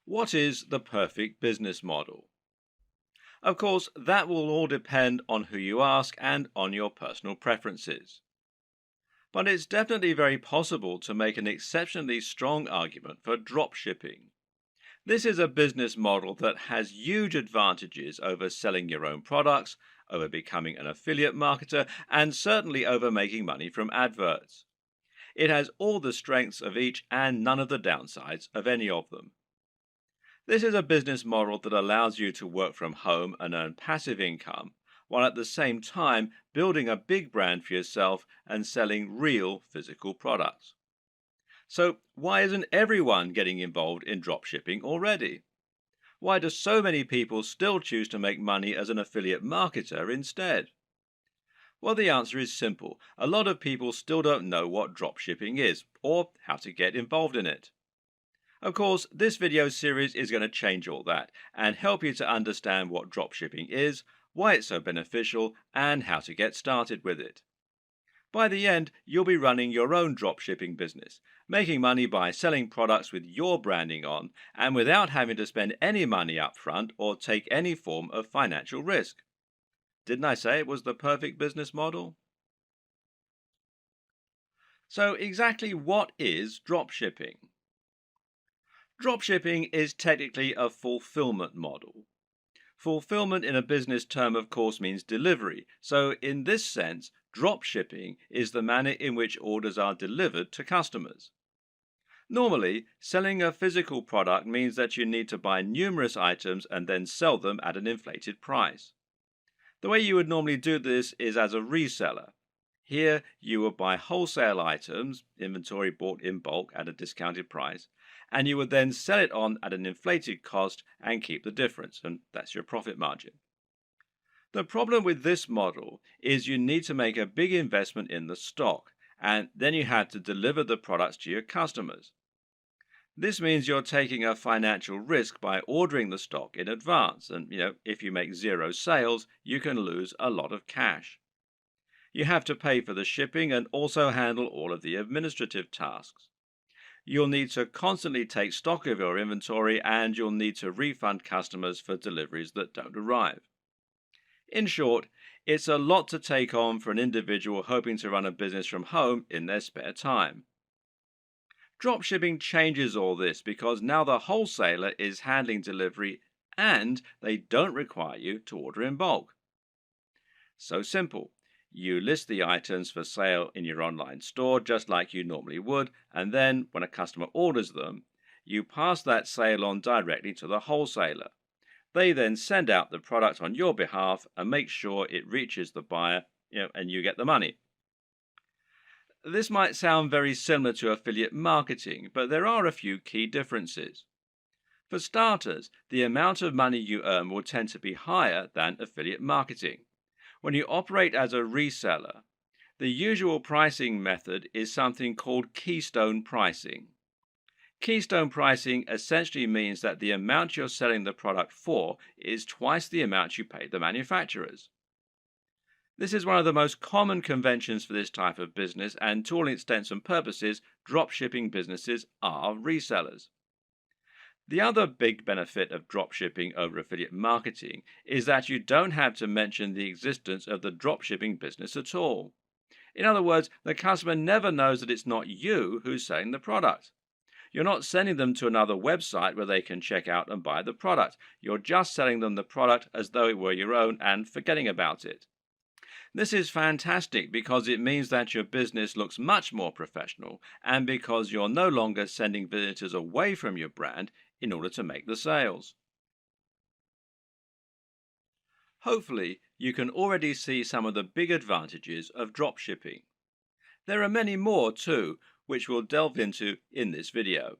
What is the perfect business model? Of course, that will all depend on who you ask and on your personal preferences. But it's definitely very possible to make an exceptionally strong argument for dropshipping. This is a business model that has huge advantages over selling your own products, over becoming an affiliate marketer, and certainly over making money from adverts. It has all the strengths of each and none of the downsides of any of them. This is a business model that allows you to work from home and earn passive income, while at the same time building a big brand for yourself and selling real physical products. So, why isn't everyone getting involved in dropshipping already? Why do so many people still choose to make money as an affiliate marketer instead? Well, the answer is simple. A lot of people still don't know what dropshipping is or how to get involved in it. Of course, this video series is going to change all that and help you to understand what dropshipping is, why it's so beneficial, and how to get started with it. By the end, you'll be running your own dropshipping business, making money by selling products with your branding on and without having to spend any money up front or take any form of financial risk. Didn't I say it was the perfect business model? So, exactly what is dropshipping? Dropshipping is technically a fulfillment model. Fulfillment in a business term, of course, means delivery. So, in this sense, dropshipping is the manner in which orders are delivered to customers. Normally, selling a physical product means that you need to buy numerous items and then sell them at an inflated price. The way you would normally do this is as a reseller. Here, you would buy wholesale items, inventory bought in bulk at a discounted price, and you would then sell it on at an inflated cost and keep the difference, and that's your profit margin. The problem with this model is you need to make a big investment in the stock, and then you have to deliver the products to your customers. This means you're taking a financial risk by ordering the stock in advance, and if you make zero sales, you can lose a lot of cash. You have to pay for the shipping and also handle all of the administrative tasks. You'll need to constantly take stock of your inventory and you'll need to refund customers for deliveries that don't arrive. In short, it's a lot to take on for an individual hoping to run a business from home in their spare time. Dropshipping changes all this because now the wholesaler is handling delivery and they don't require you to order in bulk. So simple. You list the items for sale in your online store just like you normally would, and then when a customer orders them, you pass that sale on directly to the wholesaler. They then send out the product on your behalf and make sure it reaches the buyer, and you get the money. This might sound very similar to affiliate marketing, but there are a few key differences. For starters, the amount of money you earn will tend to be higher than affiliate marketing. When you operate as a reseller, the usual pricing method is something called keystone pricing. Keystone pricing essentially means that the amount you're selling the product for is twice the amount you pay the manufacturers. This is one of the most common conventions for this type of business, and to all intents and purposes, dropshipping businesses are resellers. The other big benefit of dropshipping over affiliate marketing is that you don't have to mention the existence of the dropshipping business at all. In other words, the customer never knows that it's not you who's selling the product. You're not sending them to another website where they can check out and buy the product. You're just selling them the product as though it were your own and forgetting about it. This is fantastic because it means that your business looks much more professional and because you're no longer sending visitors away from your brand in order to make the sales. Hopefully, you can already see some of the big advantages of dropshipping. There are many more too, which we'll delve into in this video.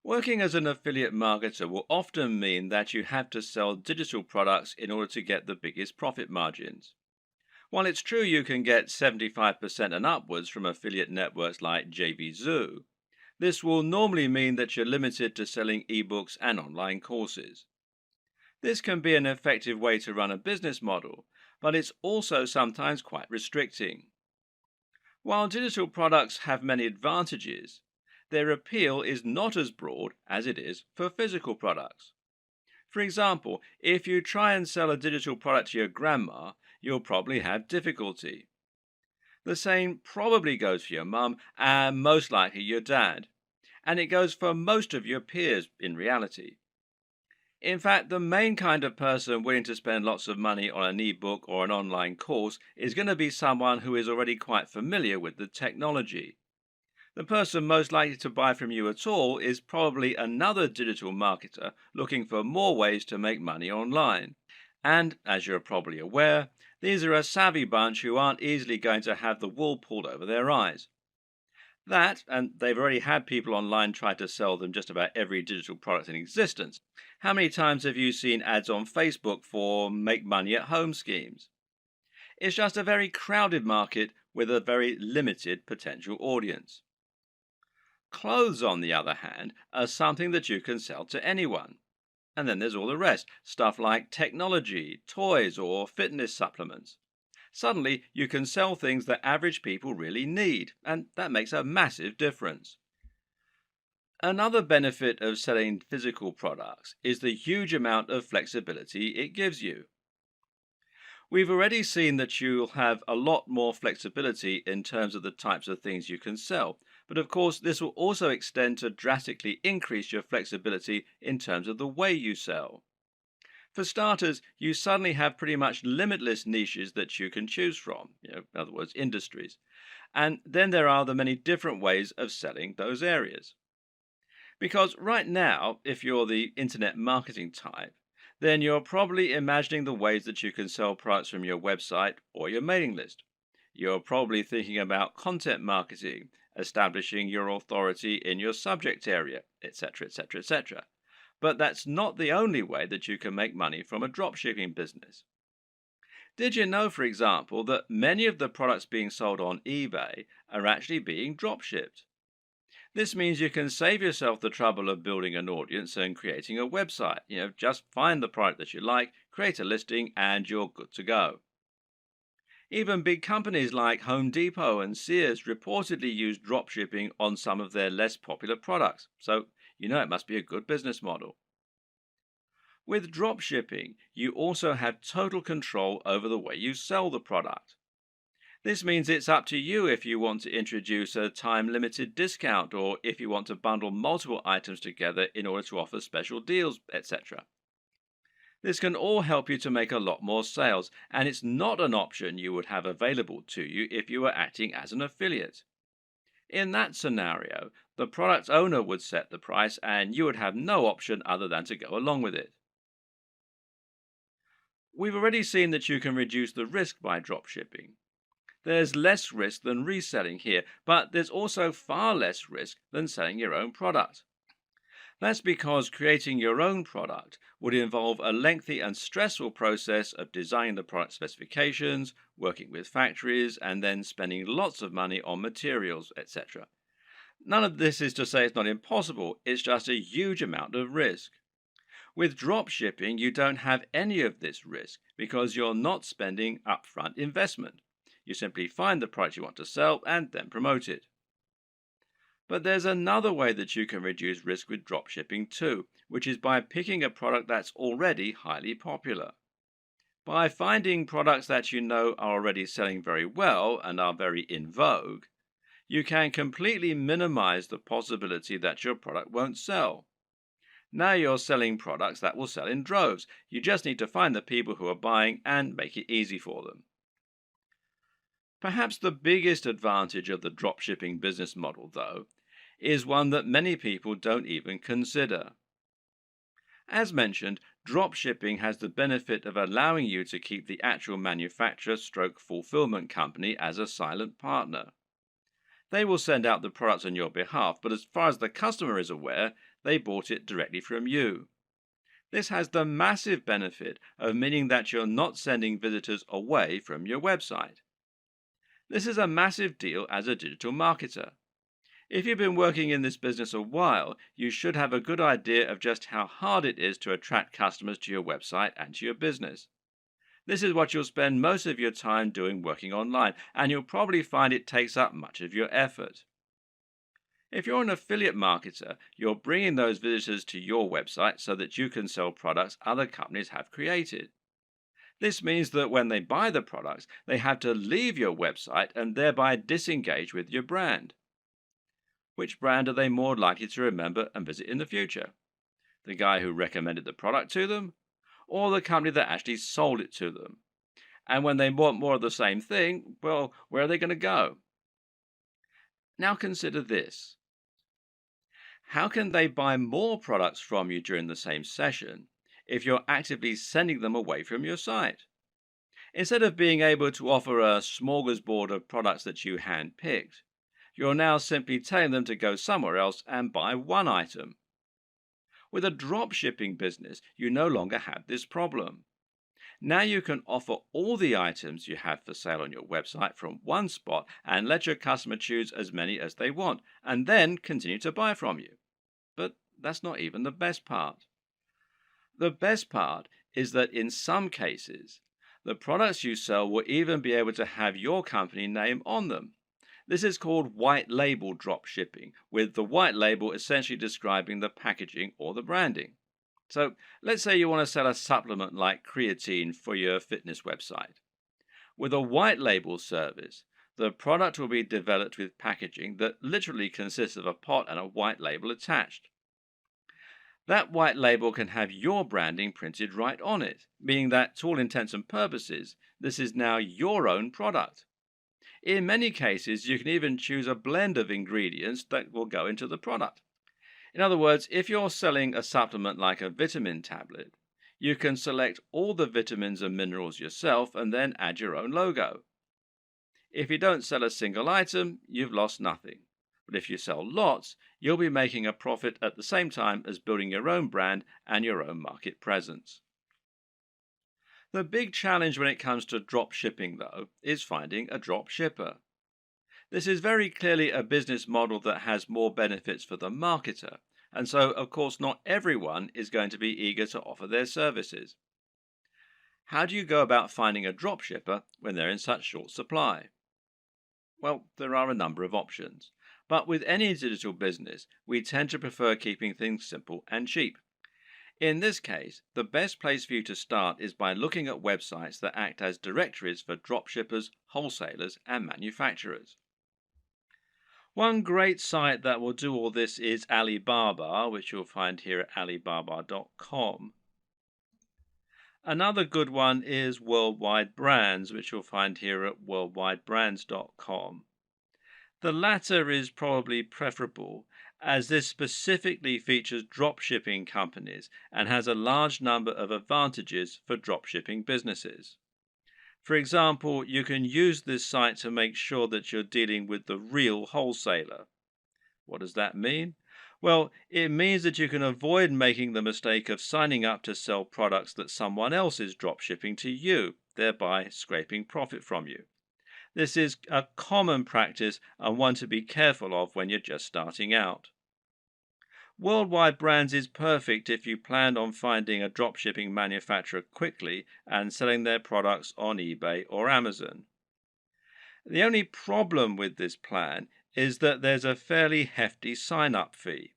Working as an affiliate marketer will often mean that you have to sell digital products in order to get the biggest profit margins. While it's true you can get 75% and upwards from affiliate networks like JVZoo, this will normally mean that you're limited to selling ebooks and online courses. This can be an effective way to run a business model, but it's also sometimes quite restricting. While digital products have many advantages, their appeal is not as broad as it is for physical products. For example, if you try and sell a digital product to your grandma, you'll probably have difficulty. The same probably goes for your mum and most likely your dad. And it goes for most of your peers in reality. In fact, the main kind of person willing to spend lots of money on an ebook or an online course is going to be someone who is already quite familiar with the technology. The person most likely to buy from you at all is probably another digital marketer looking for more ways to make money online. And, as you're probably aware, these are a savvy bunch who aren't easily going to have the wool pulled over their eyes. That, and they've already had people online try to sell them just about every digital product in existence. How many times have you seen ads on Facebook for make money at home schemes? It's just a very crowded market with a very limited potential audience. Clothes, on the other hand, are something that you can sell to anyone. And then there's all the rest, stuff like technology, toys, or fitness supplements. Suddenly, you can sell things that average people really need, and that makes a massive difference. Another benefit of selling physical products is the huge amount of flexibility it gives you. We've already seen that you'll have a lot more flexibility in terms of the types of things you can sell, but of course, this will also extend to drastically increase your flexibility in terms of the way you sell. For starters, you suddenly have pretty much limitless niches that you can choose from, in other words, industries. And then there are the many different ways of selling those areas. Because right now, if you're the internet marketing type, then you're probably imagining the ways that you can sell products from your website or your mailing list. You're probably thinking about content marketing, establishing your authority in your subject area, etc., etc., etc. But that's not the only way that you can make money from a dropshipping business. Did you know, for example, that many of the products being sold on eBay are actually being dropshipped? This means you can save yourself the trouble of building an audience and creating a website. Just find the product that you like, create a listing, and you're good to go. Even big companies like Home Depot and Sears reportedly use dropshipping on some of their less popular products. So, it must be a good business model. With dropshipping, you also have total control over the way you sell the product. This means it's up to you if you want to introduce a time limited discount or if you want to bundle multiple items together in order to offer special deals, etc. This can all help you to make a lot more sales, and it's not an option you would have available to you if you were acting as an affiliate. In that scenario, the product owner would set the price and you would have no option other than to go along with it. We've already seen that you can reduce the risk by dropshipping. There's less risk than reselling here, but there's also far less risk than selling your own product. That's because creating your own product would involve a lengthy and stressful process of designing the product specifications, working with factories, and then spending lots of money on materials, etc. None of this is to say it's not impossible, it's just a huge amount of risk. With drop shipping, you don't have any of this risk because you're not spending upfront investment. You simply find the product you want to sell and then promote it. But there's another way that you can reduce risk with dropshipping too, which is by picking a product that's already highly popular. By finding products that you know are already selling very well and are very in vogue, you can completely minimize the possibility that your product won't sell. Now you're selling products that will sell in droves. You just need to find the people who are buying and make it easy for them. Perhaps the biggest advantage of the dropshipping business model, though, is one that many people don't even consider. As mentioned, dropshipping has the benefit of allowing you to keep the actual manufacturer stroke fulfillment company as a silent partner. They will send out the products on your behalf, but as far as the customer is aware, they bought it directly from you. This has the massive benefit of meaning that you're not sending visitors away from your website. This is a massive deal as a digital marketer. If you've been working in this business a while, you should have a good idea of just how hard it is to attract customers to your website and to your business. This is what you'll spend most of your time doing working online, and you'll probably find it takes up much of your effort. If you're an affiliate marketer, you're bringing those visitors to your website so that you can sell products other companies have created. This means that when they buy the products, they have to leave your website and thereby disengage with your brand. Which brand are they more likely to remember and visit in the future? The guy who recommended the product to them, or the company that actually sold it to them? And when they want more of the same thing, well, where are they going to go? Now consider this. How can they buy more products from you during the same session if you're actively sending them away from your site? Instead of being able to offer a smorgasbord of products that you handpicked, you're now simply telling them to go somewhere else and buy one item. With a drop shipping business, you no longer have this problem. Now you can offer all the items you have for sale on your website from one spot and let your customer choose as many as they want, and then continue to buy from you. But that's not even the best part. The best part is that in some cases, the products you sell will even be able to have your company name on them. This is called white label drop shipping, with the white label essentially describing the packaging or the branding. So let's say you want to sell a supplement like creatine for your fitness website. With a white label service, the product will be developed with packaging that literally consists of a pot and a white label attached. That white label can have your branding printed right on it, meaning that to all intents and purposes, this is now your own product. In many cases, you can even choose a blend of ingredients that will go into the product. In other words, if you're selling a supplement like a vitamin tablet, you can select all the vitamins and minerals yourself and then add your own logo. If you don't sell a single item, you've lost nothing. But if you sell lots, you'll be making a profit at the same time as building your own brand and your own market presence. The big challenge when it comes to drop shipping, though, is finding a drop shipper. This is very clearly a business model that has more benefits for the marketer, and so, of course, not everyone is going to be eager to offer their services. How do you go about finding a drop shipper when they're in such short supply? Well, there are a number of options, but with any digital business, we tend to prefer keeping things simple and cheap. In this case, the best place for you to start is by looking at websites that act as directories for dropshippers, wholesalers, and manufacturers. One great site that will do all this is Alibaba, which you'll find here at alibaba.com. Another good one is Worldwide Brands, which you'll find here at worldwidebrands.com. The latter is probably preferable, as this specifically features dropshipping companies and has a large number of advantages for dropshipping businesses. For example, you can use this site to make sure that you're dealing with the real wholesaler. What does that mean? Well, it means that you can avoid making the mistake of signing up to sell products that someone else is dropshipping to you, thereby scraping profit from you. This is a common practice and one to be careful of when you're just starting out. Worldwide Brands is perfect if you plan on finding a dropshipping manufacturer quickly and selling their products on eBay or Amazon. The only problem with this plan is that there's a fairly hefty sign-up fee.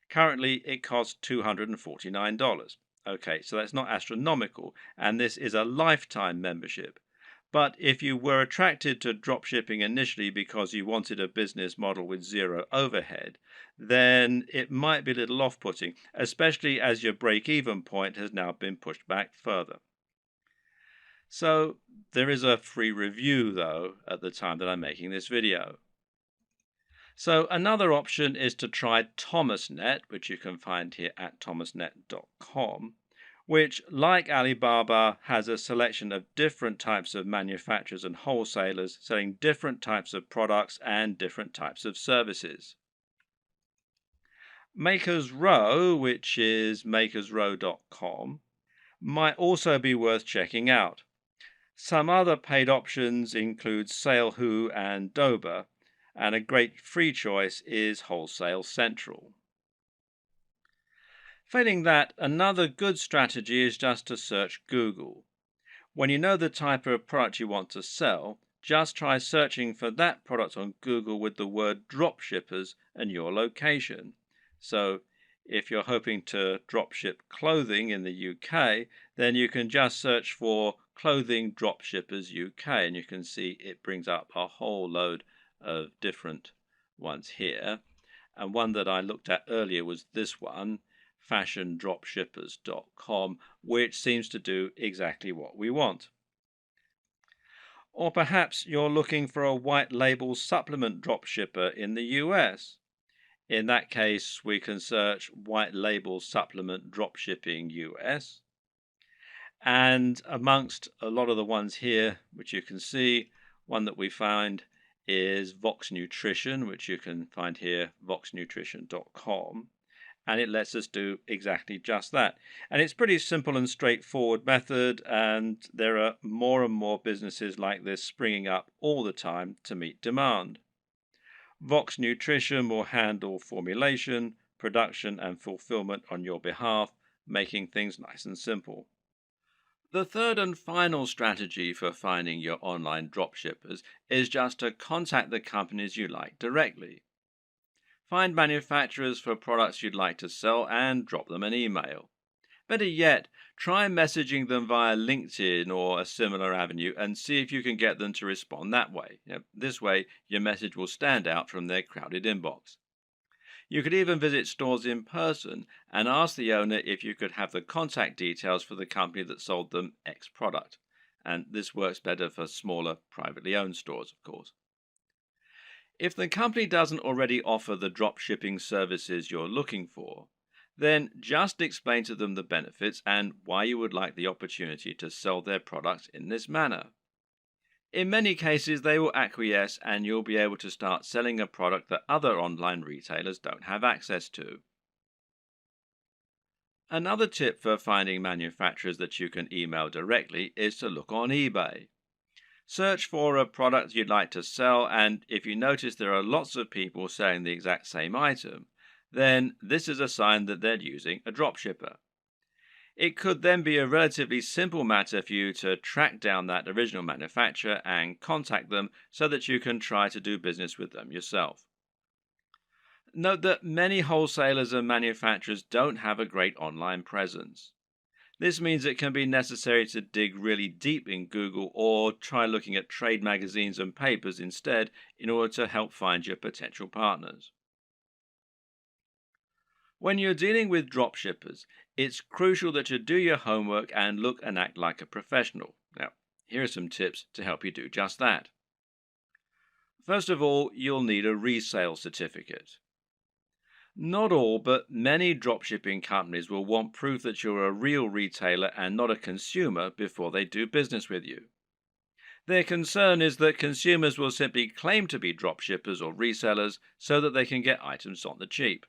Currently, it costs $249. Okay, so that's not astronomical, and this is a lifetime membership. But if you were attracted to dropshipping initially because you wanted a business model with zero overhead, then it might be a little off-putting, especially as your break-even point has now been pushed back further. So there is a free review, though, at the time that I'm making this video. So another option is to try ThomasNet, which you can find here at thomasnet.com, which, like Alibaba, has a selection of different types of manufacturers and wholesalers selling different types of products and different types of services. Makers Row, which is makersrow.com, might also be worth checking out. Some other paid options include SaleWho and Dober, and a great free choice is Wholesale Central. Failing that, another good strategy is just to search Google. When you know the type of product you want to sell, just try searching for that product on Google with the word dropshippers and your location. So if you're hoping to dropship clothing in the UK, then you can just search for clothing dropshippers UK, and you can see it brings up a whole load of different ones here. And one that I looked at earlier was this one, fashiondropshippers.com, which seems to do exactly what we want. Or perhaps you're looking for a white label supplement dropshipper in the US. In that case, we can search white label supplement dropshipping US. And amongst a lot of the ones here, which you can see, one that we find is Vox Nutrition, which you can find here, voxnutrition.com. And it lets us do exactly just that. And it's pretty simple and straightforward method, and there are more and more businesses like this springing up all the time to meet demand. Vox Nutrition will handle formulation, production, and fulfillment on your behalf, making things nice and simple. The third and final strategy for finding your online dropshippers is just to contact the companies you like directly. Find manufacturers for products you'd like to sell and drop them an email. Better yet, try messaging them via LinkedIn or a similar avenue and see if you can get them to respond that way. This way, your message will stand out from their crowded inbox. You could even visit stores in person and ask the owner if you could have the contact details for the company that sold them X product. And this works better for smaller, privately owned stores, of course. If the company doesn't already offer the drop shipping services you're looking for, then just explain to them the benefits and why you would like the opportunity to sell their products in this manner. In many cases, they will acquiesce and you'll be able to start selling a product that other online retailers don't have access to. Another tip for finding manufacturers that you can email directly is to look on eBay. Search for a product you'd like to sell, and if you notice there are lots of people selling the exact same item, then this is a sign that they're using a dropshipper. It could then be a relatively simple matter for you to track down that original manufacturer and contact them so that you can try to do business with them yourself. Note that many wholesalers and manufacturers don't have a great online presence. This means it can be necessary to dig really deep in Google or try looking at trade magazines and papers instead in order to help find your potential partners. When you're dealing with dropshippers, it's crucial that you do your homework and look and act like a professional. Now, here are some tips to help you do just that. First of all, you'll need a resale certificate. Not all, but many dropshipping companies will want proof that you're a real retailer and not a consumer before they do business with you. Their concern is that consumers will simply claim to be dropshippers or resellers so that they can get items on the cheap.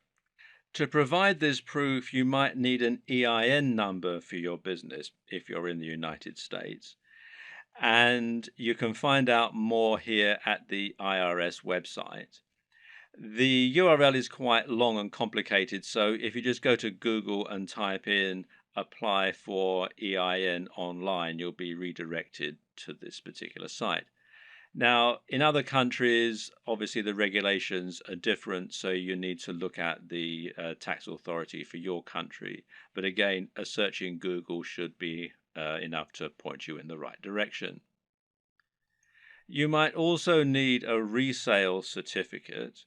To provide this proof, you might need an EIN number for your business if you're in the United States. And you can find out more here at the IRS website. The URL is quite long and complicated, so if you just go to Google and type in apply for EIN online, you'll be redirected to this particular site. Now, in other countries, obviously the regulations are different, so you need to look at the tax authority for your country. But again, a search in Google should be enough to point you in the right direction. You might also need a resale certificate,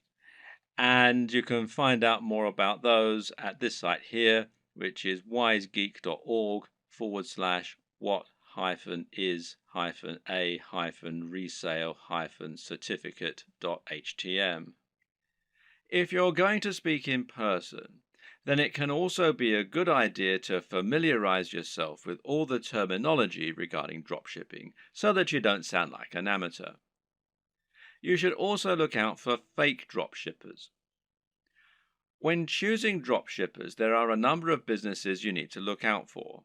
and you can find out more about those at this site here, which is wisegeek.org/what-is-a-resale-certificate.htm. If you're going to speak in person, then it can also be a good idea to familiarize yourself with all the terminology regarding dropshipping so that you don't sound like an amateur. You should also look out for fake dropshippers. When choosing dropshippers, there are a number of businesses you need to look out for.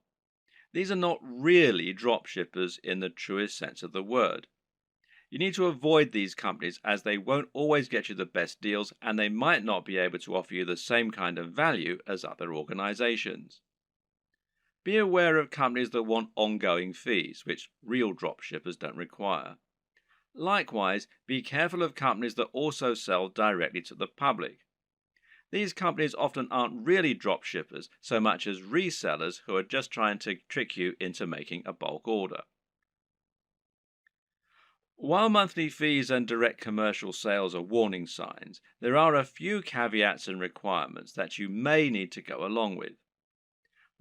These are not really dropshippers in the truest sense of the word. You need to avoid these companies as they won't always get you the best deals and they might not be able to offer you the same kind of value as other organizations. Be aware of companies that want ongoing fees, which real dropshippers don't require. Likewise, be careful of companies that also sell directly to the public. These companies often aren't really drop shippers so much as resellers who are just trying to trick you into making a bulk order. While monthly fees and direct commercial sales are warning signs, there are a few caveats and requirements that you may need to go along with.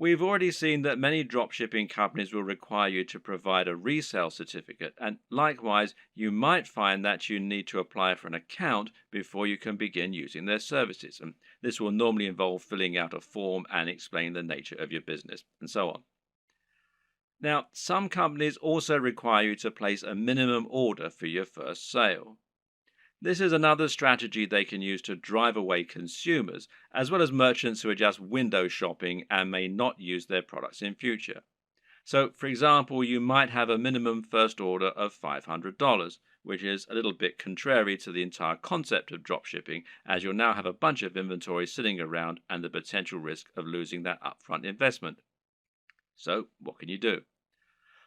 We've already seen that many dropshipping companies will require you to provide a resale certificate, and likewise, you might find that you need to apply for an account before you can begin using their services. And this will normally involve filling out a form and explaining the nature of your business, and so on. Now, some companies also require you to place a minimum order for your first sale. This is another strategy they can use to drive away consumers, as well as merchants who are just window shopping and may not use their products in future. So, for example, you might have a minimum first order of $500, which is a little bit contrary to the entire concept of dropshipping, as you'll now have a bunch of inventory sitting around and the potential risk of losing that upfront investment. So, what can you do?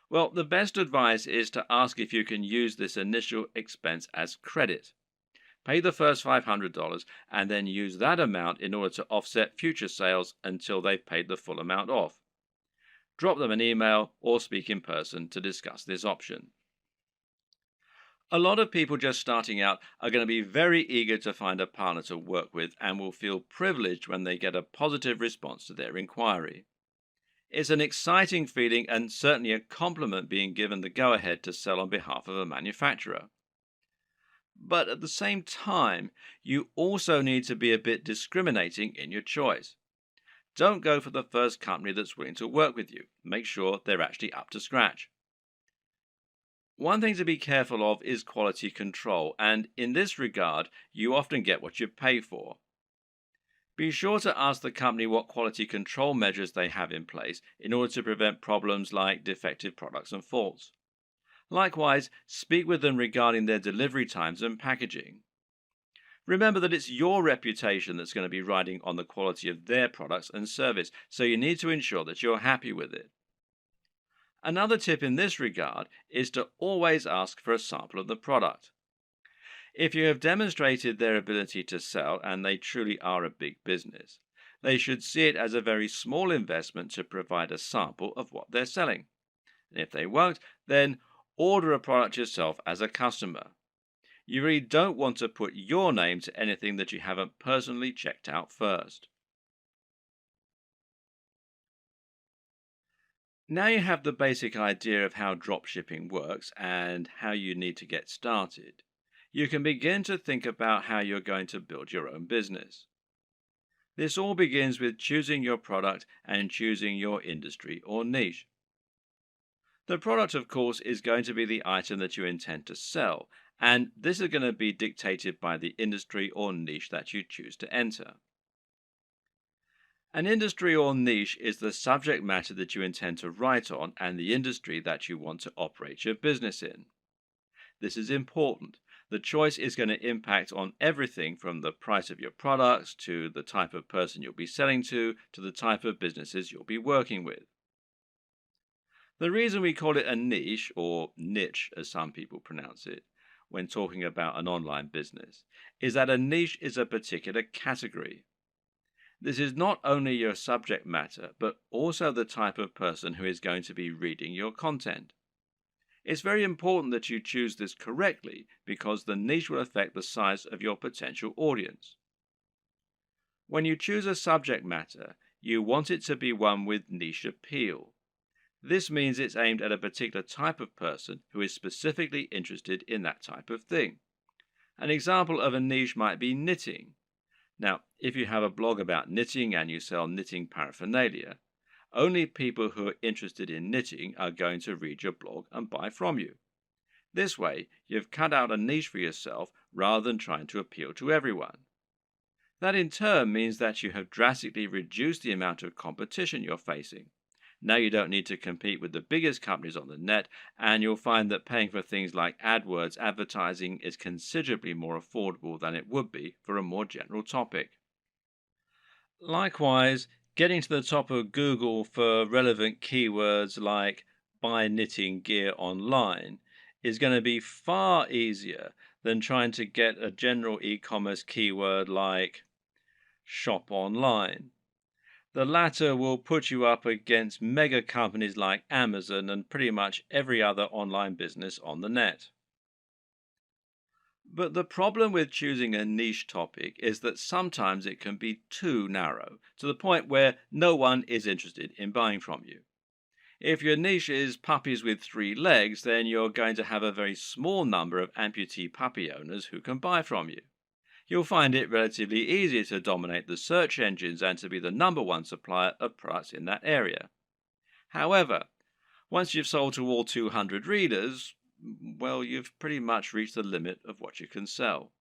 Well, the best advice is to ask if you can use this initial expense as credit. Pay the first $500 and then use that amount in order to offset future sales until they've paid the full amount off. Drop them an email or speak in person to discuss this option. A lot of people just starting out are going to be very eager to find a partner to work with and will feel privileged when they get a positive response to their inquiry. It's an exciting feeling and certainly a compliment being given the go ahead to sell on behalf of a manufacturer. But at the same time, you also need to be a bit discriminating in your choice. Don't go for the first company that's willing to work with you. Make sure they're actually up to scratch. One thing to be careful of is quality control, and in this regard, you often get what you pay for. Be sure to ask the company what quality control measures they have in place in order to prevent problems like defective products and faults. Likewise, speak with them regarding their delivery times and packaging. Remember that it's your reputation that's going to be riding on the quality of their products and service, so you need to ensure that you're happy with it. Another tip in this regard is to always ask for a sample of the product. If you have demonstrated their ability to sell and they truly are a big business, they should see it as a very small investment to provide a sample of what they're selling. And if they won't, then order a product yourself as a customer. You really don't want to put your name to anything that you haven't personally checked out first. Now you have the basic idea of how dropshipping works and how you need to get started. You can begin to think about how you're going to build your own business. This all begins with choosing your product and choosing your industry or niche. The product, of course, is going to be the item that you intend to sell, and this is going to be dictated by the industry or niche that you choose to enter. An industry or niche is the subject matter that you intend to write on and the industry that you want to operate your business in. This is important. The choice is going to impact on everything from the price of your products to the type of person you'll be selling to the type of businesses you'll be working with. The reason we call it a niche, or niche as some people pronounce it, when talking about an online business, is that a niche is a particular category. This is not only your subject matter, but also the type of person who is going to be reading your content. It's very important that you choose this correctly because the niche will affect the size of your potential audience. When you choose a subject matter, you want it to be one with niche appeal. This means it's aimed at a particular type of person who is specifically interested in that type of thing. An example of a niche might be knitting. Now, if you have a blog about knitting and you sell knitting paraphernalia, only people who are interested in knitting are going to read your blog and buy from you. This way, you've cut out a niche for yourself rather than trying to appeal to everyone. That in turn means that you have drastically reduced the amount of competition you're facing. Now you don't need to compete with the biggest companies on the net, and you'll find that paying for things like AdWords advertising is considerably more affordable than it would be for a more general topic. Likewise, getting to the top of Google for relevant keywords like buy knitting gear online is going to be far easier than trying to get a general e-commerce keyword like shop online. The latter will put you up against mega companies like Amazon and pretty much every other online business on the net. But the problem with choosing a niche topic is that sometimes it can be too narrow, to the point where no one is interested in buying from you. If your niche is puppies with three legs, then you're going to have a very small number of amputee puppy owners who can buy from you. You'll find it relatively easy to dominate the search engines and to be the number one supplier of products in that area. However, once you've sold to all 200 readers, well, you've pretty much reached the limit of what you can sell.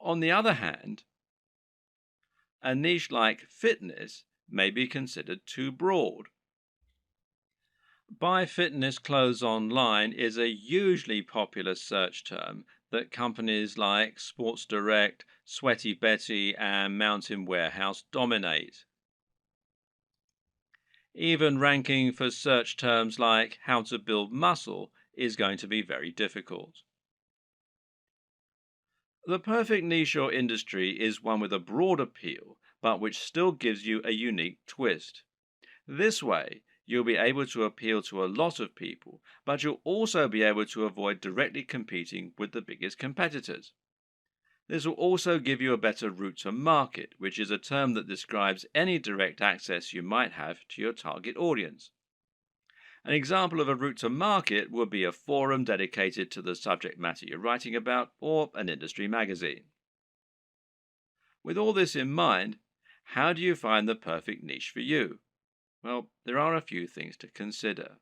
On the other hand, a niche like fitness may be considered too broad. Buy fitness clothes online is a hugely popular search term that companies like Sports Direct, Sweaty Betty, and Mountain Warehouse dominate. Even ranking for search terms like how to build muscle is going to be very difficult. The perfect niche or industry is one with a broad appeal, but which still gives you a unique twist. This way, you'll be able to appeal to a lot of people, but you'll also be able to avoid directly competing with the biggest competitors. This will also give you a better route to market, which is a term that describes any direct access you might have to your target audience. An example of a route to market would be a forum dedicated to the subject matter you're writing about, or an industry magazine. With all this in mind, how do you find the perfect niche for you? Well, there are a few things to consider.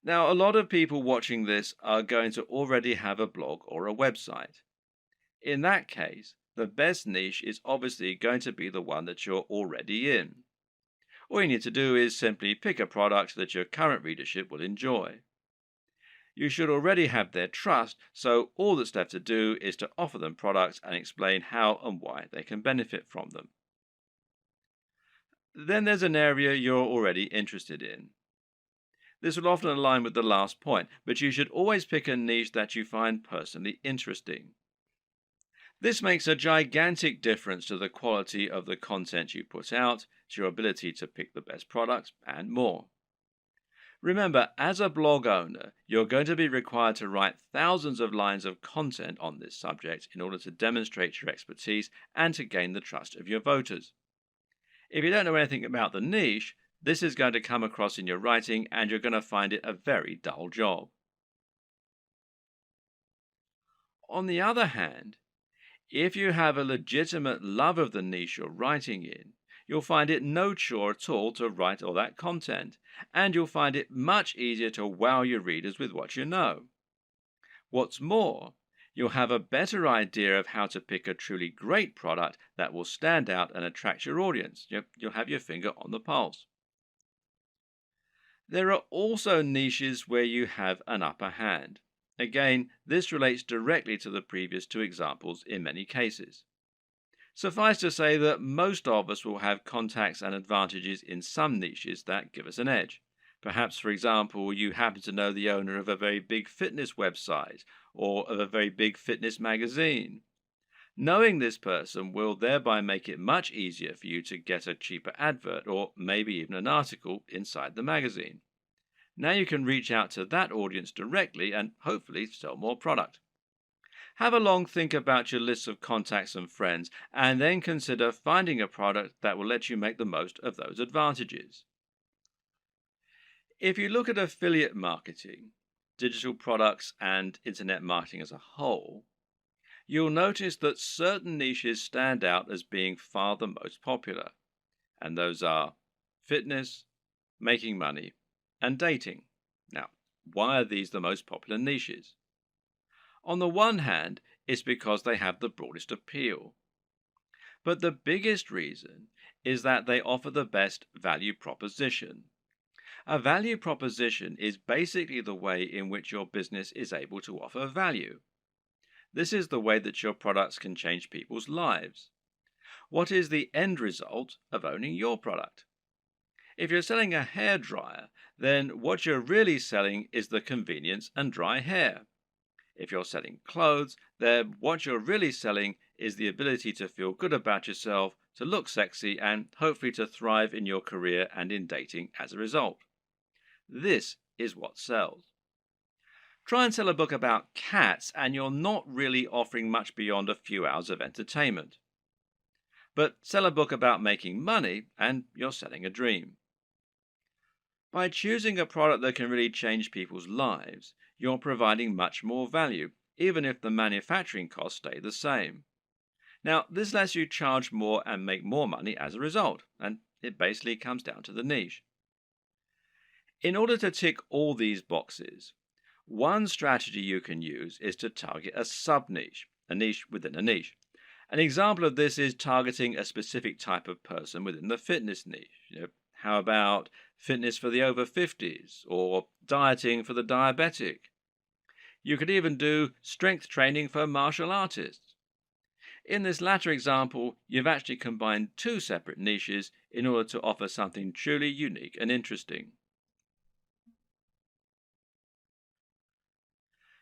Now, a lot of people watching this are going to already have a blog or a website. In that case, the best niche is obviously going to be the one that you're already in. All you need to do is simply pick a product that your current readership will enjoy. You should already have their trust, so all that's left to do is to offer them products and explain how and why they can benefit from them. Then there's an area you're already interested in. This will often align with the last point, but you should always pick a niche that you find personally interesting. This makes a gigantic difference to the quality of the content you put out, to your ability to pick the best products, and more. Remember, as a blog owner, you're going to be required to write thousands of lines of content on this subject in order to demonstrate your expertise and to gain the trust of your voters. If you don't know anything about the niche, this is going to come across in your writing and you're going to find it a very dull job. On the other hand, if you have a legitimate love of the niche you're writing in, you'll find it no chore at all to write all that content, and you'll find it much easier to wow your readers with what you know. What's more, you'll have a better idea of how to pick a truly great product that will stand out and attract your audience. You'll have your finger on the pulse. There are also niches where you have an upper hand. Again, this relates directly to the previous two examples in many cases. Suffice to say that most of us will have contacts and advantages in some niches that give us an edge. Perhaps, for example, you happen to know the owner of a very big fitness website or of a very big fitness magazine. Knowing this person will thereby make it much easier for you to get a cheaper advert or maybe even an article inside the magazine. Now you can reach out to that audience directly and hopefully sell more product. Have a long think about your list of contacts and friends, and then consider finding a product that will let you make the most of those advantages. If you look at affiliate marketing, digital products, and internet marketing as a whole, you'll notice that certain niches stand out as being far the most popular, and those are fitness, making money, and dating. Now, why are these the most popular niches? On the one hand, it's because they have the broadest appeal. But the biggest reason is that they offer the best value proposition. A value proposition is basically the way in which your business is able to offer value. This is the way that your products can change people's lives. What is the end result of owning your product? If you're selling a hairdryer, then what you're really selling is the convenience and dry hair. If you're selling clothes, then what you're really selling is the ability to feel good about yourself, to look sexy, and hopefully to thrive in your career and in dating as a result. This is what sells. Try and sell a book about cats, and you're not really offering much beyond a few hours of entertainment. But sell a book about making money, and you're selling a dream. By choosing a product that can really change people's lives, you're providing much more value, even if the manufacturing costs stay the same. Now, this lets you charge more and make more money as a result, and it basically comes down to the niche. In order to tick all these boxes, one strategy you can use is to target a sub-niche, a niche within a niche. An example of this is targeting a specific type of person within the fitness niche. How about fitness for the over 50s or dieting for the diabetic? You could even do strength training for martial artists. In this latter example, you've actually combined two separate niches in order to offer something truly unique and interesting.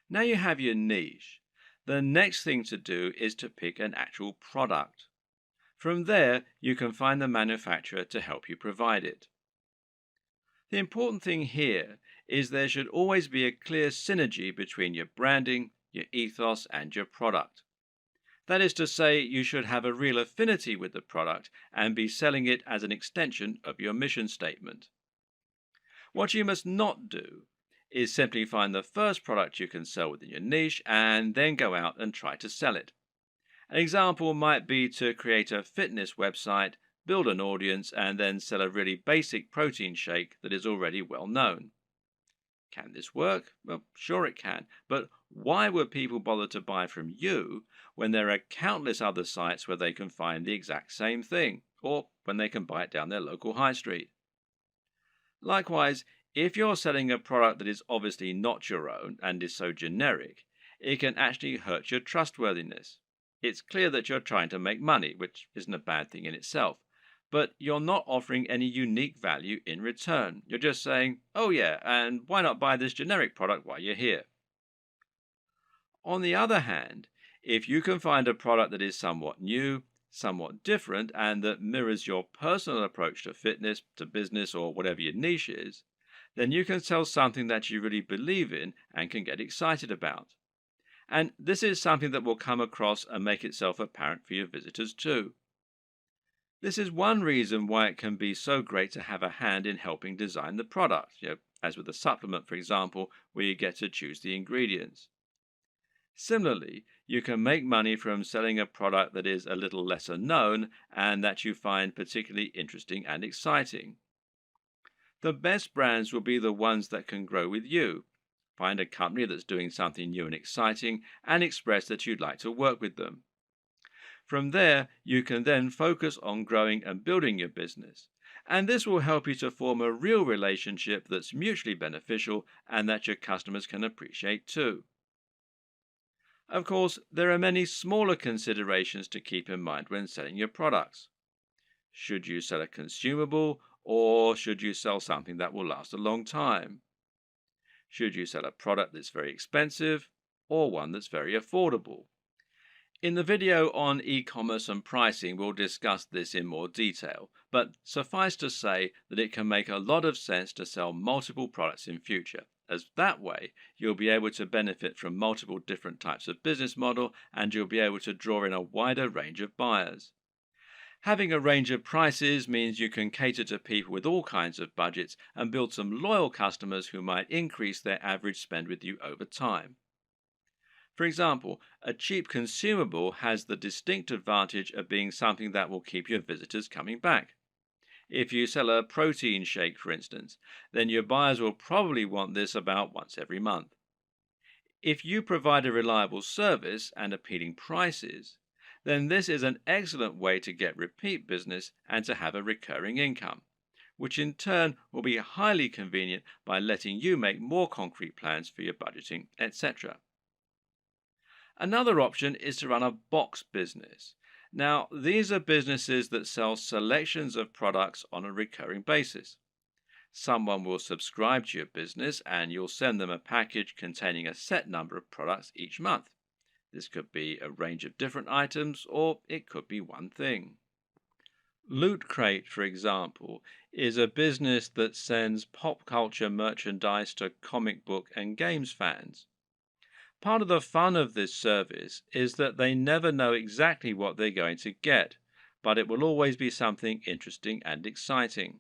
Now you have your niche. The next thing to do is to pick an actual product. From there, you can find the manufacturer to help you provide it. The important thing here is there should always be a clear synergy between your branding, your ethos, and your product. That is to say, you should have a real affinity with the product and be selling it as an extension of your mission statement. What you must not do is simply find the first product you can sell within your niche and then go out and try to sell it. An example might be to create a fitness website, build an audience, and then sell a really basic protein shake that is already well known. Can this work? Well, sure it can, but why would people bother to buy from you when there are countless other sites where they can find the exact same thing, or when they can buy it down their local high street? Likewise, if you're selling a product that is obviously not your own and is so generic, it can actually hurt your trustworthiness. It's clear that you're trying to make money, which isn't a bad thing in itself, but you're not offering any unique value in return. You're just saying, oh yeah, and why not buy this generic product while you're here? On the other hand, if you can find a product that is somewhat new, somewhat different, and that mirrors your personal approach to fitness, to business, or whatever your niche is, then you can sell something that you really believe in and can get excited about. And this is something that will come across and make itself apparent for your visitors too. This is one reason why it can be so great to have a hand in helping design the product, as with a supplement, for example, where you get to choose the ingredients. Similarly, you can make money from selling a product that is a little lesser known and that you find particularly interesting and exciting. The best brands will be the ones that can grow with you. Find a company that's doing something new and exciting and express that you'd like to work with them. From there, you can then focus on growing and building your business. And this will help you to form a real relationship that's mutually beneficial and that your customers can appreciate too. Of course, there are many smaller considerations to keep in mind when selling your products. Should you sell a consumable or should you sell something that will last a long time? Should you sell a product that's very expensive or one that's very affordable? In the video on e-commerce and pricing, we'll discuss this in more detail, but suffice to say that it can make a lot of sense to sell multiple products in future, as that way you'll be able to benefit from multiple different types of business model and you'll be able to draw in a wider range of buyers. Having a range of prices means you can cater to people with all kinds of budgets and build some loyal customers who might increase their average spend with you over time. For example, a cheap consumable has the distinct advantage of being something that will keep your visitors coming back. If you sell a protein shake, for instance, then your buyers will probably want this about once every month. If you provide a reliable service and appealing prices, then this is an excellent way to get repeat business and to have a recurring income, which in turn will be highly convenient by letting you make more concrete plans for your budgeting, etc. Another option is to run a box business. Now, these are businesses that sell selections of products on a recurring basis. Someone will subscribe to your business and you'll send them a package containing a set number of products each month. This could be a range of different items or it could be one thing. Loot Crate, for example, is a business that sends pop culture merchandise to comic book and games fans. Part of the fun of this service is that they never know exactly what they're going to get, but it will always be something interesting and exciting.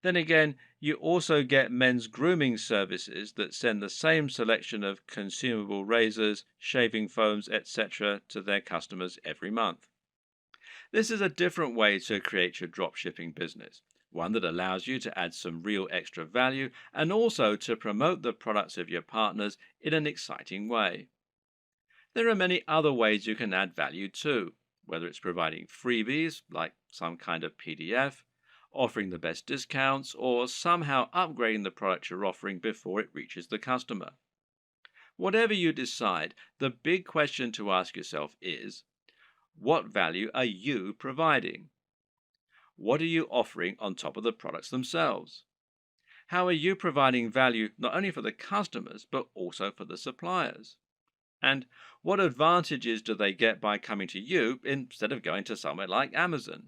Then again, you also get men's grooming services that send the same selection of consumable razors, shaving foams, etc. to their customers every month. This is a different way to create your dropshipping business, one that allows you to add some real extra value and also to promote the products of your partners in an exciting way. There are many other ways you can add value too, whether it's providing freebies like some kind of PDF, offering the best discounts, or somehow upgrading the product you're offering before it reaches the customer. Whatever you decide, the big question to ask yourself is, what value are you providing? What are you offering on top of the products themselves? How are you providing value not only for the customers but also for the suppliers? And what advantages do they get by coming to you instead of going to somewhere like Amazon?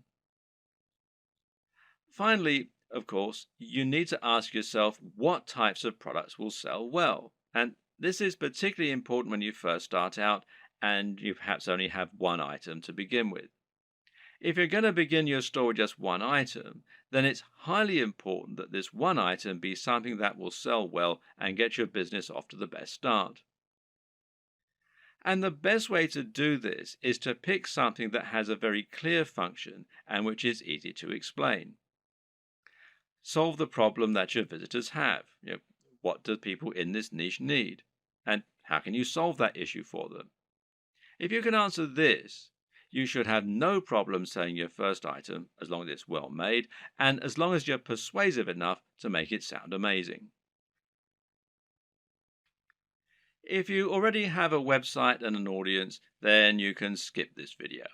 Finally, of course, you need to ask yourself what types of products will sell well. And this is particularly important when you first start out and you perhaps only have one item to begin with. If you're going to begin your store with just one item, then it's highly important that this one item be something that will sell well and get your business off to the best start. And the best way to do this is to pick something that has a very clear function and which is easy to explain. Solve the problem that your visitors have. What do people in this niche need? And how can you solve that issue for them? If you can answer this, you should have no problem selling your first item as long as it's well made and as long as you're persuasive enough to make it sound amazing. If you already have a website and an audience, then you can skip this video.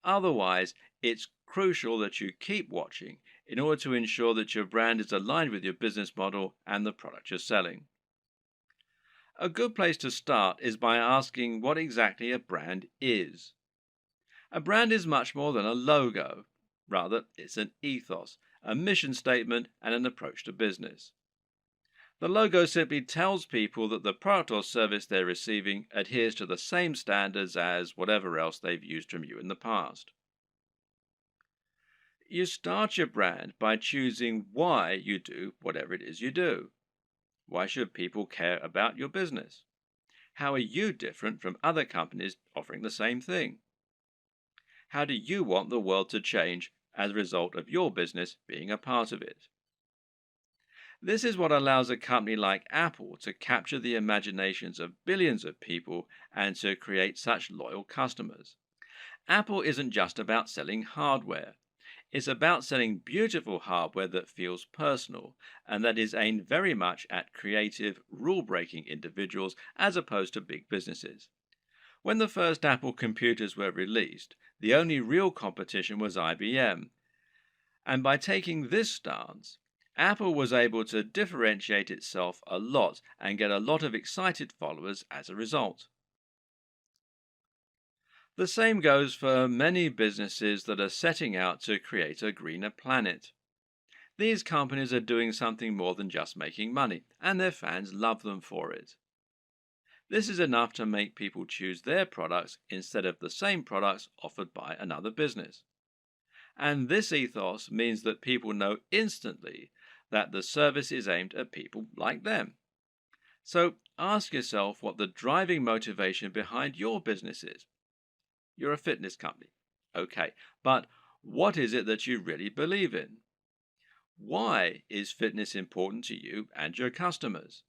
Otherwise, it's crucial that you keep watching in order to ensure that your brand is aligned with your business model and the product you're selling. A good place to start is by asking what exactly a brand is. A brand is much more than a logo. Rather, it's an ethos, a mission statement, and an approach to business. The logo simply tells people that the product or service they're receiving adheres to the same standards as whatever else they've used from you in the past. You start your brand by choosing why you do whatever it is you do. Why should people care about your business? How are you different from other companies offering the same thing? How do you want the world to change as a result of your business being a part of it? This is what allows a company like Apple to capture the imaginations of billions of people and to create such loyal customers. Apple isn't just about selling hardware. It's about selling beautiful hardware that feels personal and that is aimed very much at creative, rule-breaking individuals as opposed to big businesses. When the first Apple computers were released, the only real competition was IBM. And by taking this stance, Apple was able to differentiate itself a lot and get a lot of excited followers as a result. The same goes for many businesses that are setting out to create a greener planet. These companies are doing something more than just making money, and their fans love them for it. This is enough to make people choose their products instead of the same products offered by another business. And this ethos means that people know instantly that the service is aimed at people like them. So ask yourself what the driving motivation behind your business is. You're a fitness company. Okay, but what is it that you really believe in? Why is fitness important to you and your customers?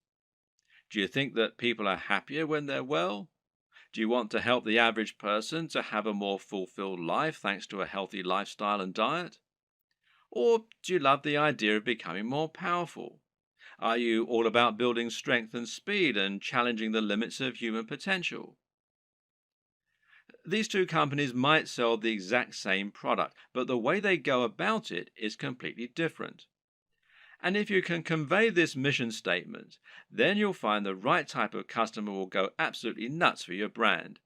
Do you think that people are happier when they're well? Do you want to help the average person to have a more fulfilled life thanks to a healthy lifestyle and diet? Or do you love the idea of becoming more powerful? Are you all about building strength and speed and challenging the limits of human potential? These two companies might sell the exact same product, but the way they go about it is completely different. And if you can convey this mission statement, then you'll find the right type of customer will go absolutely nuts for your brand.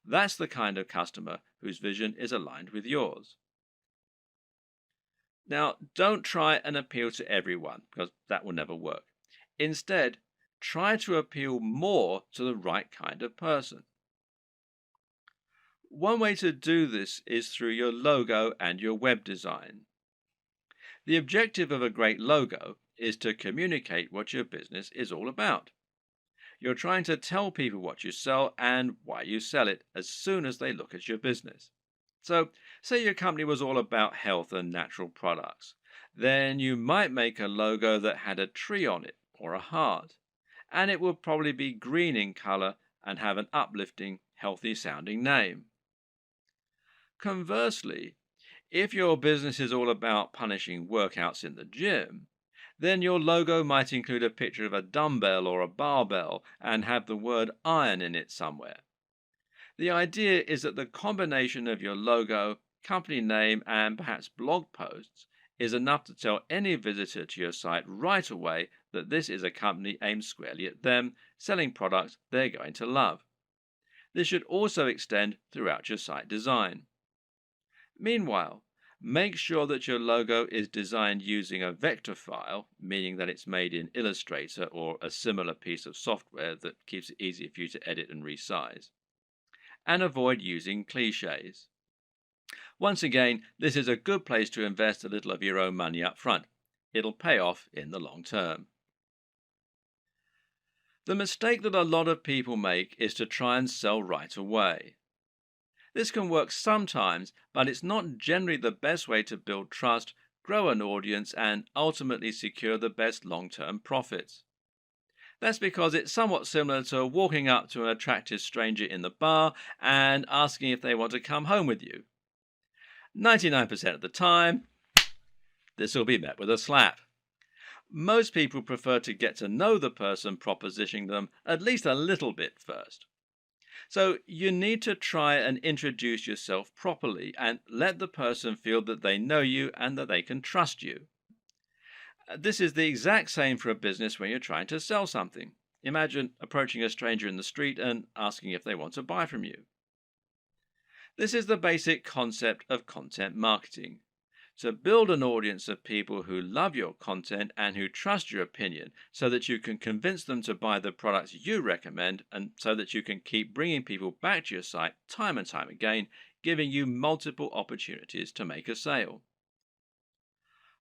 That's the kind of customer whose vision is aligned with yours. Now, don't try and appeal to everyone because that will never work. Instead, try to appeal more to the right kind of person. One way to do this is through your logo and your web design. The objective of a great logo is to communicate what your business is all about. You're trying to tell people what you sell and why you sell it as soon as they look at your business. So, say your company was all about health and natural products. Then you might make a logo that had a tree on it or a heart, and it would probably be green in color and have an uplifting, healthy sounding name. Conversely, if your business is all about punishing workouts in the gym, then your logo might include a picture of a dumbbell or a barbell and have the word iron in it somewhere. The idea is that the combination of your logo, company name, and perhaps blog posts is enough to tell any visitor to your site right away that this is a company aimed squarely at them, selling products they're going to love. This should also extend throughout your site design. Meanwhile, make sure that your logo is designed using a vector file, meaning that it's made in Illustrator or a similar piece of software that keeps it easy for you to edit and resize. And avoid using cliches. Once again, this is a good place to invest a little of your own money up front. It'll pay off in the long term. The mistake that a lot of people make is to try and sell right away. This can work sometimes, but it's not generally the best way to build trust, grow an audience, and ultimately secure the best long-term profits. That's because it's somewhat similar to walking up to an attractive stranger in the bar and asking if they want to come home with you. 99% of the time, this will be met with a slap. Most people prefer to get to know the person propositioning them at least a little bit first. So you need to try and introduce yourself properly and let the person feel that they know you and that they can trust you. This is the exact same for a business when you're trying to sell something. Imagine approaching a stranger in the street and asking if they want to buy from you. This is the basic concept of content marketing. To build an audience of people who love your content and who trust your opinion so that you can convince them to buy the products you recommend and so that you can keep bringing people back to your site time and time again, giving you multiple opportunities to make a sale.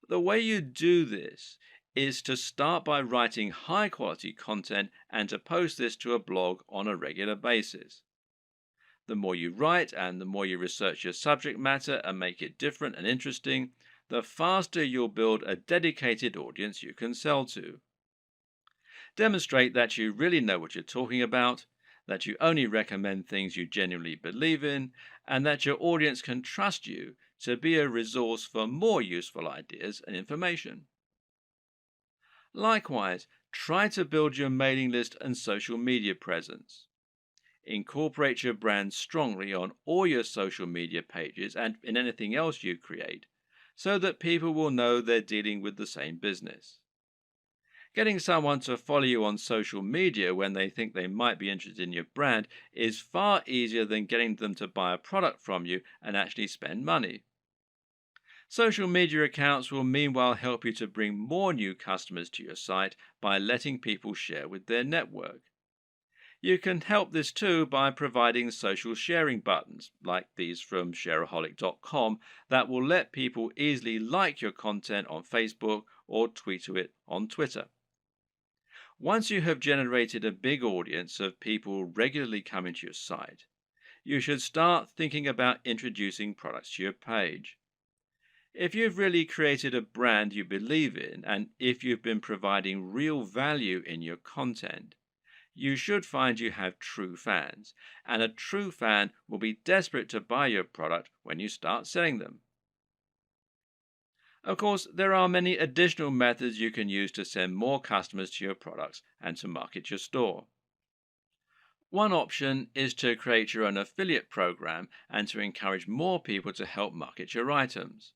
The way you do this is to start by writing high quality content and to post this to a blog on a regular basis. The more you write and the more you research your subject matter and make it different and interesting, the faster you'll build a dedicated audience you can sell to. Demonstrate that you really know what you're talking about, that you only recommend things you genuinely believe in, and that your audience can trust you to be a resource for more useful ideas and information. Likewise, try to build your mailing list and social media presence. Incorporate your brand strongly on all your social media pages and in anything else you create, so that people will know they're dealing with the same business. Getting someone to follow you on social media when they think they might be interested in your brand is far easier than getting them to buy a product from you and actually spend money. Social media accounts will meanwhile help you to bring more new customers to your site by letting people share with their network. You can help this too by providing social sharing buttons, like these from shareaholic.com, that will let people easily like your content on Facebook or tweet to it on Twitter. Once you have generated a big audience of people regularly coming to your site, you should start thinking about introducing products to your page. If you've really created a brand you believe in, and if you've been providing real value in your content, you should find you have true fans, and a true fan will be desperate to buy your product when you start selling them. Of course, there are many additional methods you can use to send more customers to your products and to market your store. One option is to create your own affiliate program and to encourage more people to help market your items.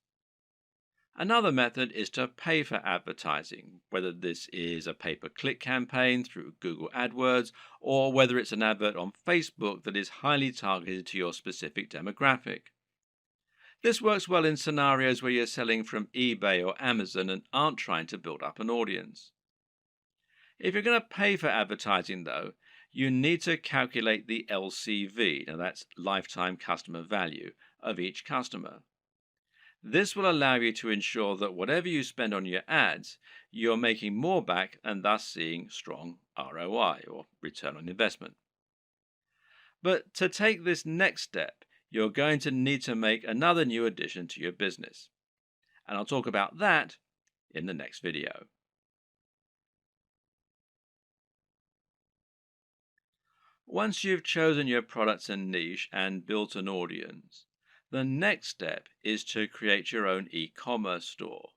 Another method is to pay for advertising, whether this is a pay-per-click campaign through Google AdWords or whether it's an advert on Facebook that is highly targeted to your specific demographic. This works well in scenarios where you're selling from eBay or Amazon and aren't trying to build up an audience. If you're going to pay for advertising, though, you need to calculate the LCV, now that's lifetime customer value, of each customer. This will allow you to ensure that whatever you spend on your ads, you're making more back and thus seeing strong ROI or return on investment. But to take this next step, you're going to need to make another new addition to your business. And I'll talk about that in the next video. Once you've chosen your products and niche and built an audience, the next step is to create your own e-commerce store.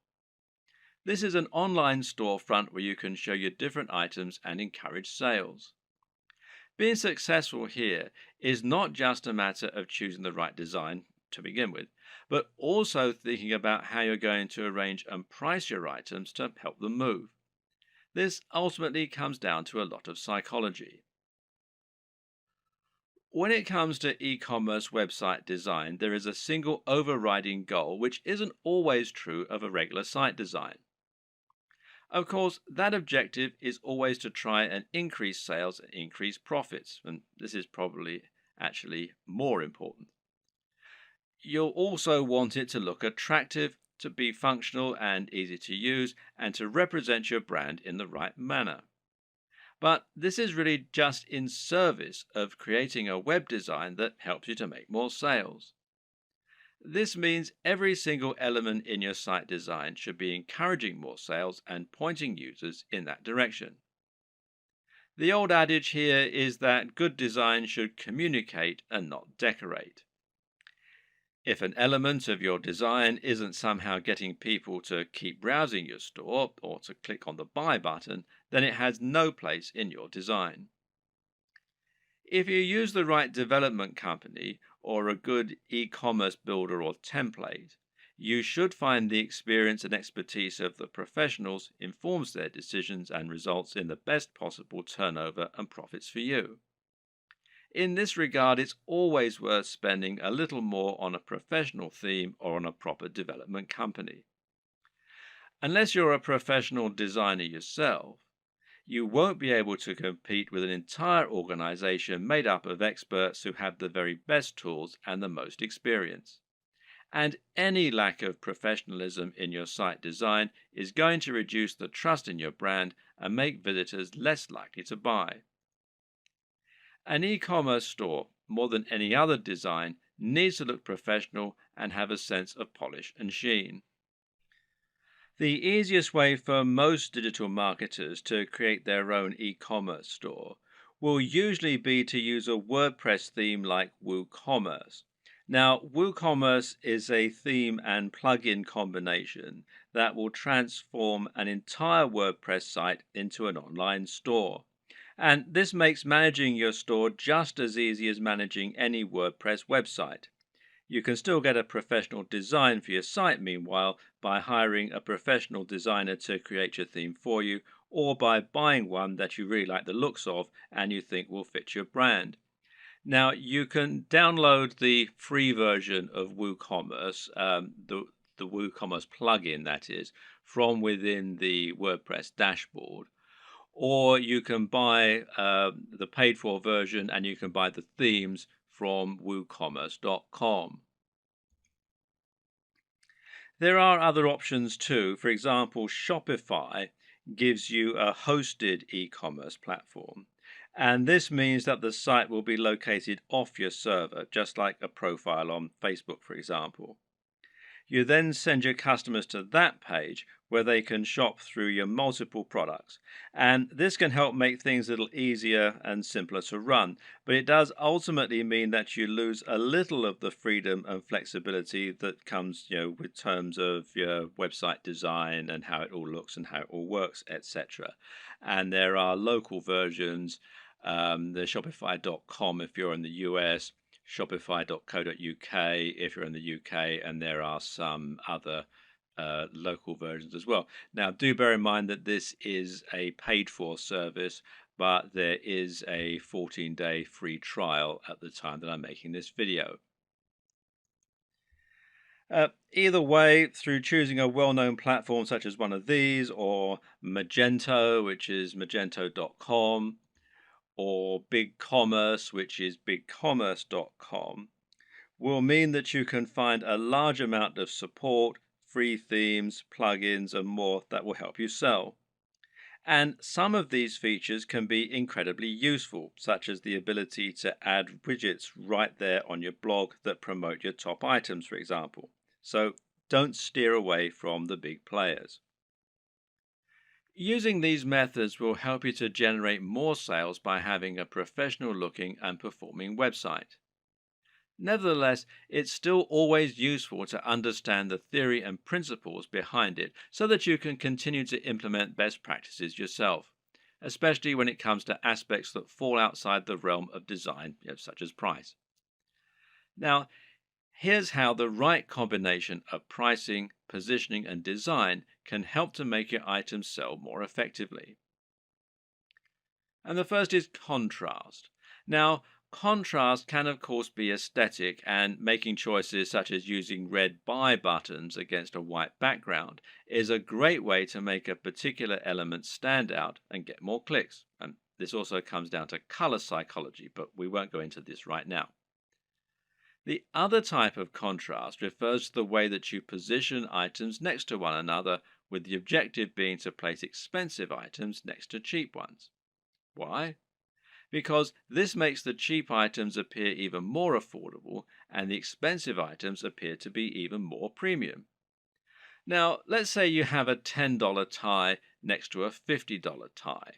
This is an online storefront where you can show your different items and encourage sales. Being successful here is not just a matter of choosing the right design to begin with, but also thinking about how you're going to arrange and price your items to help them move. This ultimately comes down to a lot of psychology. When it comes to e-commerce website design, there is a single overriding goal which isn't always true of a regular site design. Of course, that objective is always to try and increase sales and increase profits, and this is probably actually more important. You'll also want it to look attractive, to be functional and easy to use, and to represent your brand in the right manner. But this is really just in service of creating a web design that helps you to make more sales. This means every single element in your site design should be encouraging more sales and pointing users in that direction. The old adage here is that good design should communicate and not decorate. If an element of your design isn't somehow getting people to keep browsing your store or to click on the buy button, then it has no place in your design. If you use the right development company or a good e-commerce builder or template, you should find the experience and expertise of the professionals informs their decisions and results in the best possible turnover and profits for you. In this regard, it's always worth spending a little more on a professional theme or on a proper development company. Unless you're a professional designer yourself, you won't be able to compete with an entire organization made up of experts who have the very best tools and the most experience. And any lack of professionalism in your site design is going to reduce the trust in your brand and make visitors less likely to buy. An e-commerce store, more than any other design, needs to look professional and have a sense of polish and sheen. The easiest way for most digital marketers to create their own e-commerce store will usually be to use a WordPress theme like WooCommerce. Now, WooCommerce is a theme and plugin combination that will transform an entire WordPress site into an online store. And this makes managing your store just as easy as managing any WordPress website. You can still get a professional design for your site, meanwhile, by hiring a professional designer to create your theme for you, or by buying one that you really like the looks of and you think will fit your brand. Now, you can download the free version of WooCommerce, the WooCommerce plugin, that is, from within the WordPress dashboard. Or you can buy the paid for version and you can buy the themes from woocommerce.com. There are other options too. For example, Shopify gives you a hosted e-commerce platform. And this means that the site will be located off your server, just like a profile on Facebook, for example. You then send your customers to that page where they can shop through your multiple products. And this can help make things a little easier and simpler to run. But it does ultimately mean that you lose a little of the freedom and flexibility that comes, with terms of your website design and how it all looks and how it all works, etc. And there are local versions, the Shopify.com if you're in the US, shopify.co.uk if you're in the UK, and there are some other local versions as well. Now, do bear in mind that this is a paid for service, but there is a 14-day free trial at the time that I'm making this video. Either way, through choosing a well-known platform such as one of these, or Magento, which is magento.com, or BigCommerce, which is bigcommerce.com, will mean that you can find a large amount of support, free themes, plugins, and more that will help you sell. And some of these features can be incredibly useful, such as the ability to add widgets right there on your blog that promote your top items, for example. So don't steer away from the big players. Using these methods will help you to generate more sales by having a professional looking and performing website. Nevertheless, it's still always useful to understand the theory and principles behind it so that you can continue to implement best practices yourself, especially when it comes to aspects that fall outside the realm of design, such as price. Now, here's how the right combination of pricing, positioning, and design can help to make your items sell more effectively. And the first is contrast. Now, contrast can, of course, be aesthetic, and making choices such as using red buy buttons against a white background is a great way to make a particular element stand out and get more clicks. And this also comes down to color psychology, but we won't go into this right now. The other type of contrast refers to the way that you position items next to one another, with the objective being to place expensive items next to cheap ones. Why? Because this makes the cheap items appear even more affordable and the expensive items appear to be even more premium. Now, let's say you have a $10 tie next to a $50 tie.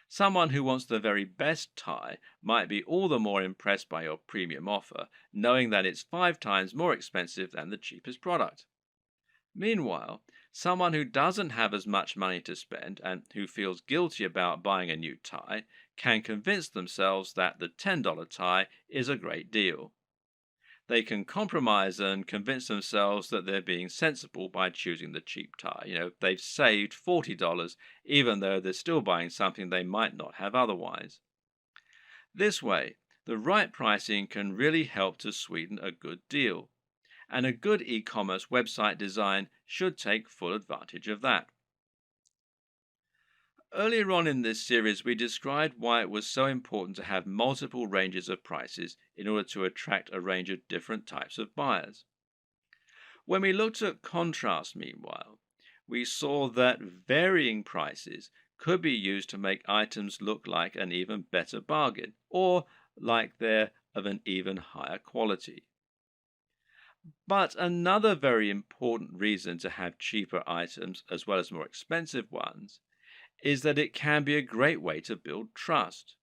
Someone who wants the very best tie might be all the more impressed by your premium offer, knowing that it's 5 times more expensive than the cheapest product. Meanwhile, someone who doesn't have as much money to spend and who feels guilty about buying a new tie can convince themselves that the $10 tie is a great deal. They can compromise and convince themselves that they're being sensible by choosing the cheap tie. They've saved $40 even though they're still buying something they might not have otherwise. This way, the right pricing can really help to sweeten a good deal. And a good e-commerce website design should take full advantage of that. Earlier on in this series, we described why it was so important to have multiple ranges of prices in order to attract a range of different types of buyers. When we looked at contrast, meanwhile, we saw that varying prices could be used to make items look like an even better bargain, or like they're of an even higher quality. But another very important reason to have cheaper items as well as more expensive ones is that it can be a great way to build trust.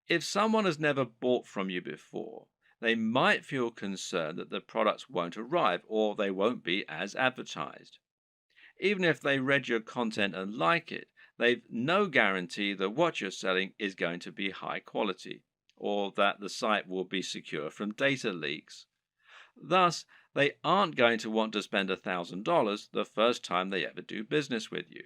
If someone has never bought from you before, they might feel concerned that the products won't arrive or they won't be as advertised. Even if they read your content and like it, they've no guarantee that what you're selling is going to be high quality or that the site will be secure from data leaks. Thus, they aren't going to want to spend $1,000 the first time they ever do business with you.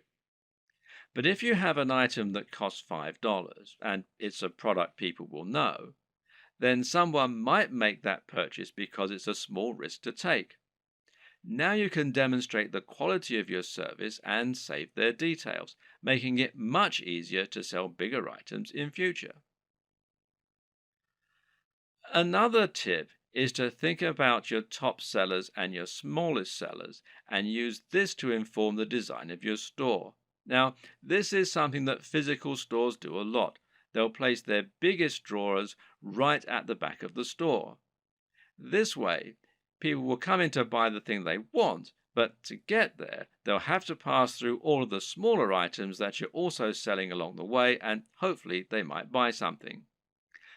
But if you have an item that costs $5 and it's a product people will know, then someone might make that purchase because it's a small risk to take. Now you can demonstrate the quality of your service and save their details, making it much easier to sell bigger items in future. Another tip is to think about your top sellers and your smallest sellers and use this to inform the design of your store. Now, this is something that physical stores do a lot. They'll place their biggest drawers right at the back of the store. This way, people will come in to buy the thing they want, but to get there, they'll have to pass through all of the smaller items that you're also selling along the way, and hopefully they might buy something.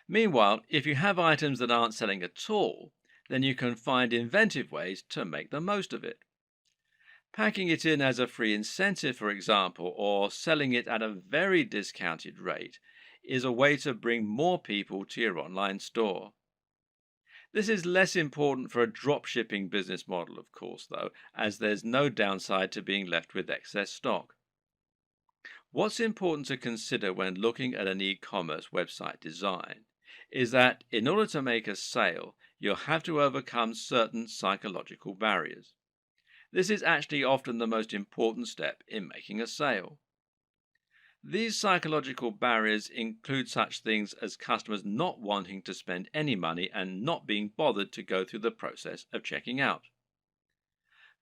Meanwhile, if you have items that aren't selling at all, then you can find inventive ways to make the most of it. Packing it in as a free incentive, for example, or selling it at a very discounted rate is a way to bring more people to your online store. This is less important for a dropshipping business model, of course, though, as there's no downside to being left with excess stock. What's important to consider when looking at an e-commerce website design is that in order to make a sale, you'll have to overcome certain psychological barriers. This is actually often the most important step in making a sale. These psychological barriers include such things as customers not wanting to spend any money and not being bothered to go through the process of checking out.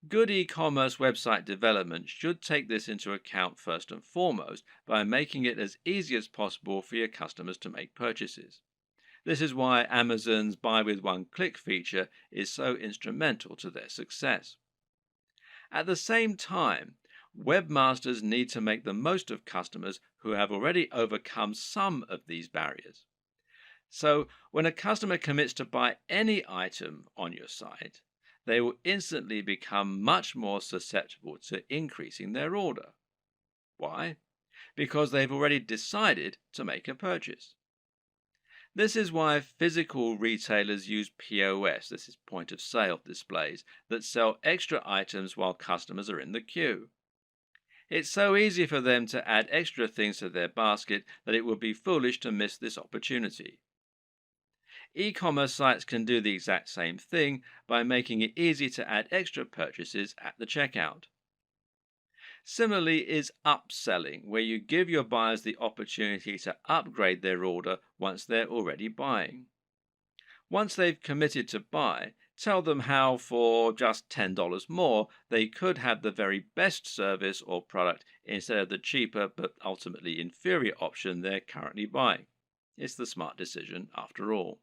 Good e-commerce website development should take this into account first and foremost by making it as easy as possible for your customers to make purchases. This is why Amazon's buy with one click feature is so instrumental to their success. At the same time, webmasters need to make the most of customers who have already overcome some of these barriers. So, when a customer commits to buy any item on your site, they will instantly become much more susceptible to increasing their order. Why? Because they've already decided to make a purchase. This is why physical retailers use POS, this is point of sale displays, that sell extra items while customers are in the queue. It's so easy for them to add extra things to their basket that it would be foolish to miss this opportunity. E-commerce sites can do the exact same thing by making it easy to add extra purchases at the checkout. Similarly is upselling, where you give your buyers the opportunity to upgrade their order once they're already buying. Once they've committed to buy, tell them how for just $10 more they could have the very best service or product instead of the cheaper but ultimately inferior option they're currently buying. It's the smart decision after all.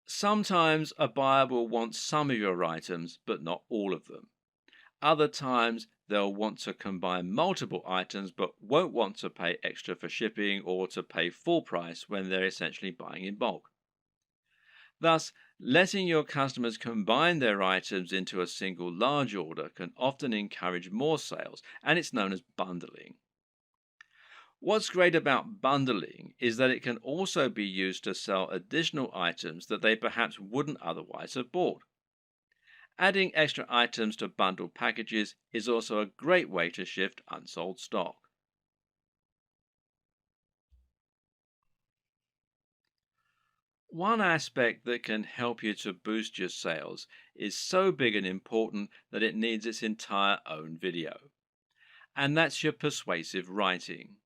Sometimes a buyer will want some of your items, but not all of them. Other times they'll want to combine multiple items, but won't want to pay extra for shipping or to pay full price when they're essentially buying in bulk. Thus, letting your customers combine their items into a single large order can often encourage more sales, and it's known as bundling. What's great about bundling is that it can also be used to sell additional items that they perhaps wouldn't otherwise have bought. Adding extra items to bundled packages is also a great way to shift unsold stock. One aspect that can help you to boost your sales is so big and important that it needs its entire own video, and that's your persuasive writing.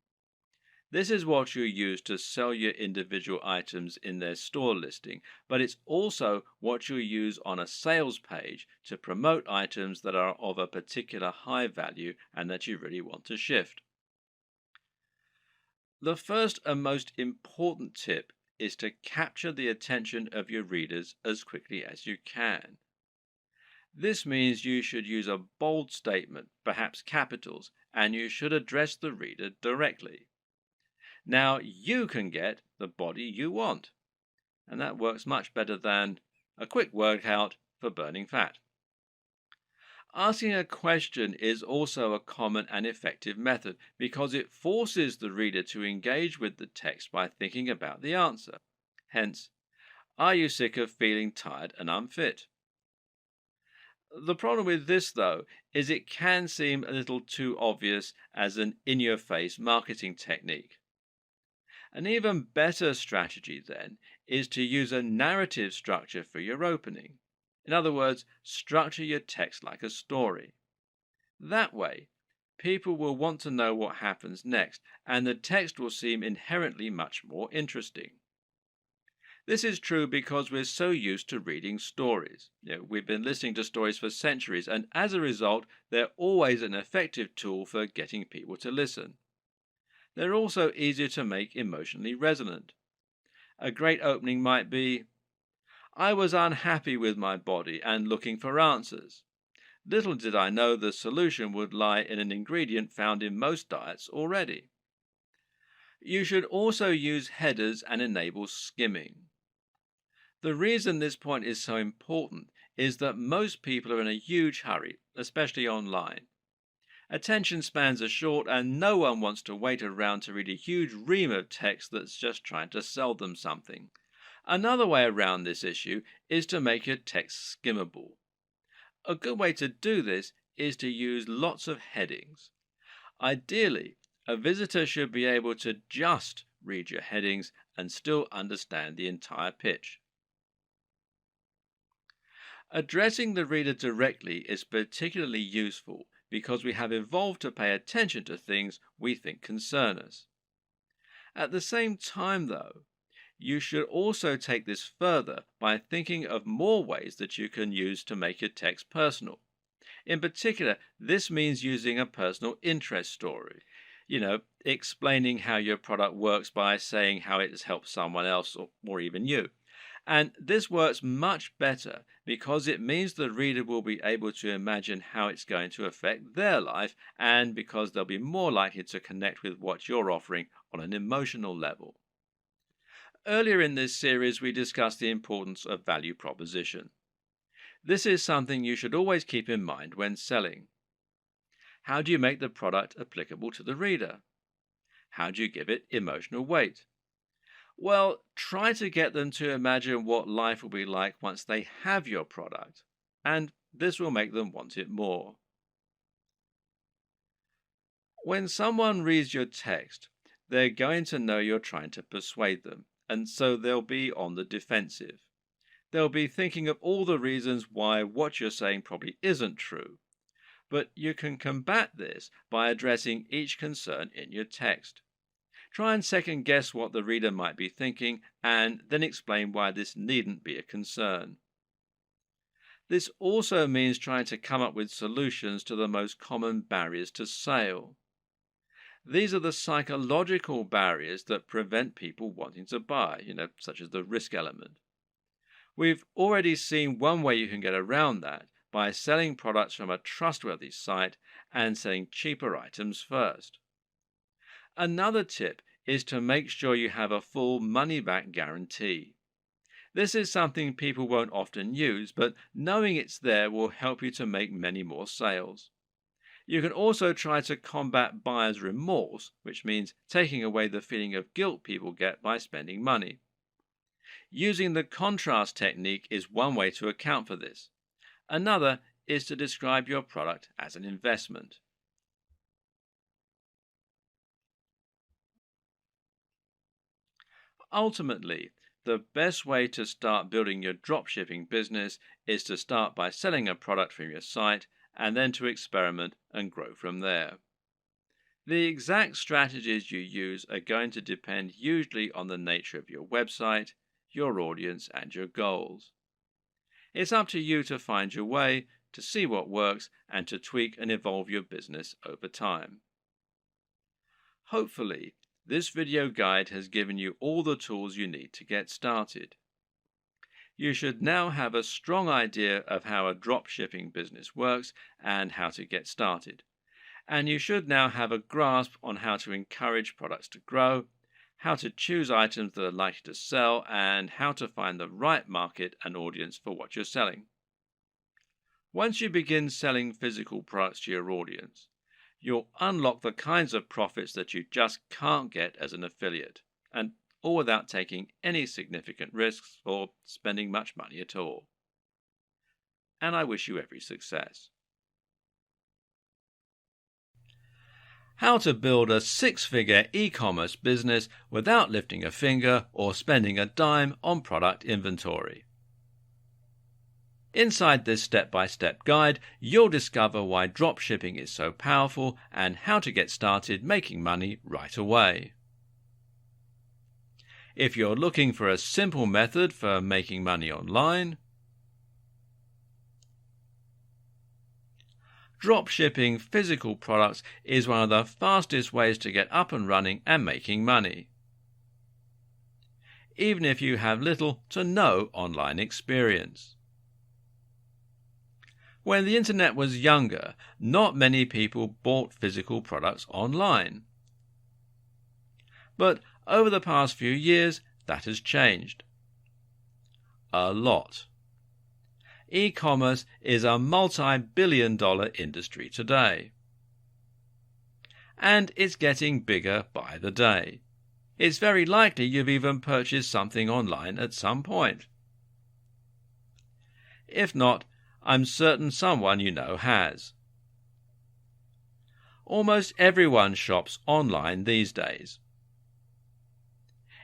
This is what you use to sell your individual items in their store listing, but it's also what you use on a sales page to promote items that are of a particular high value and that you really want to shift. The first and most important tip is to capture the attention of your readers as quickly as you can. This means you should use a bold statement, perhaps capitals, and you should address the reader directly. Now you can get the body you want, and that works much better than a quick workout for burning fat. Asking a question is also a common and effective method because it forces the reader to engage with the text by thinking about the answer. Hence, are you sick of feeling tired and unfit? The problem with this, though, is it can seem a little too obvious as an in-your-face marketing technique. An even better strategy, then, is to use a narrative structure for your opening. In other words, structure your text like a story. That way, people will want to know what happens next, and the text will seem inherently much more interesting. This is true because we're so used to reading stories. We've been listening to stories for centuries, and as a result, they're always an effective tool for getting people to listen. They're also easier to make emotionally resonant. A great opening might be, I was unhappy with my body and looking for answers. Little did I know the solution would lie in an ingredient found in most diets already. You should also use headers and enable skimming. The reason this point is so important is that most people are in a huge hurry, especially online. Attention spans are short and no one wants to wait around to read a huge ream of text that's just trying to sell them something. Another way around this issue is to make your text skimmable. A good way to do this is to use lots of headings. Ideally, a visitor should be able to just read your headings and still understand the entire pitch. Addressing the reader directly is particularly useful because we have evolved to pay attention to things we think concern us. At the same time, though, you should also take this further by thinking of more ways that you can use to make your text personal. In particular, this means using a personal interest story. Explaining how your product works by saying how it has helped someone else or even you. And this works much better because it means the reader will be able to imagine how it's going to affect their life, and because they'll be more likely to connect with what you're offering on an emotional level. Earlier in this series, we discussed the importance of value proposition. This is something you should always keep in mind when selling. How do you make the product applicable to the reader? How do you give it emotional weight? Well, try to get them to imagine what life will be like once they have your product, and this will make them want it more. When someone reads your text, they're going to know you're trying to persuade them, and so they'll be on the defensive. They'll be thinking of all the reasons why what you're saying probably isn't true. But you can combat this by addressing each concern in your text. Try and second guess what the reader might be thinking, and then explain why this needn't be a concern. This also means trying to come up with solutions to the most common barriers to sale. These are the psychological barriers that prevent people wanting to buy, such as the risk element. We've already seen one way you can get around that by selling products from a trustworthy site and selling cheaper items first. Another tip is to make sure you have a full money-back guarantee. This is something people won't often use, but knowing it's there will help you to make many more sales. You can also try to combat buyer's remorse, which means taking away the feeling of guilt people get by spending money. Using the contrast technique is one way to account for this. Another is to describe your product as an investment. Ultimately, the best way to start building your dropshipping business is to start by selling a product from your site and then to experiment and grow from there. The exact strategies you use are going to depend hugely on the nature of your website, your audience, and your goals. It's up to you to find your way, to see what works, and to tweak and evolve your business over time. Hopefully, this video guide has given you all the tools you need to get started. You should now have a strong idea of how a dropshipping business works and how to get started. And you should now have a grasp on how to encourage products to grow, how to choose items that are likely to sell, and how to find the right market and audience for what you're selling. Once you begin selling physical products to your audience, you'll unlock the kinds of profits that you just can't get as an affiliate, and all without taking any significant risks or spending much money at all. And I wish you every success. How to build a six-figure e-commerce business without lifting a finger or spending a dime on product inventory. Inside this step-by-step guide, you'll discover why dropshipping is so powerful and how to get started making money right away. If you're looking for a simple method for making money online, dropshipping physical products is one of the fastest ways to get up and running and making money, even if you have little to no online experience. When the internet was younger, not many people bought physical products online. But over the past few years, that has changed. A lot. E-commerce is a multi-billion-dollar industry today. And it's getting bigger by the day. It's very likely you've even purchased something online at some point. If not, I'm certain someone you know has. Almost everyone shops online these days.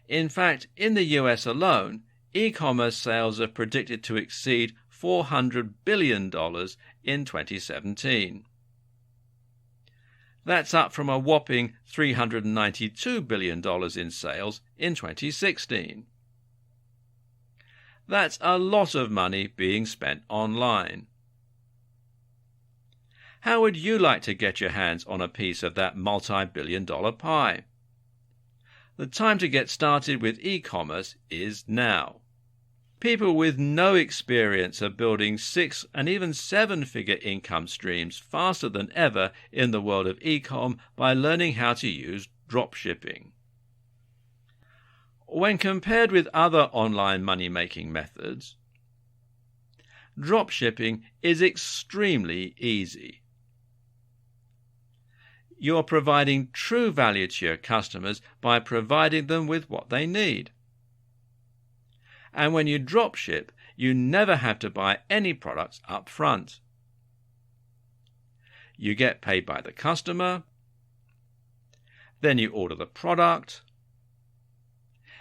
In fact, in the US alone, e-commerce sales are predicted to exceed $400 billion in 2017. That's up from a whopping $392 billion in sales in 2016. That's a lot of money being spent online. How would you like to get your hands on a piece of that multi-billion-dollar pie? The time to get started with e-commerce is now. People with no experience are building 6- and even 7-figure income streams faster than ever in the world of e-com by learning how to use dropshipping. When compared with other online money-making methods, dropshipping is extremely easy. You're providing true value to your customers by providing them with what they need. And when you dropship, you never have to buy any products up front. You get paid by the customer, then you order the product,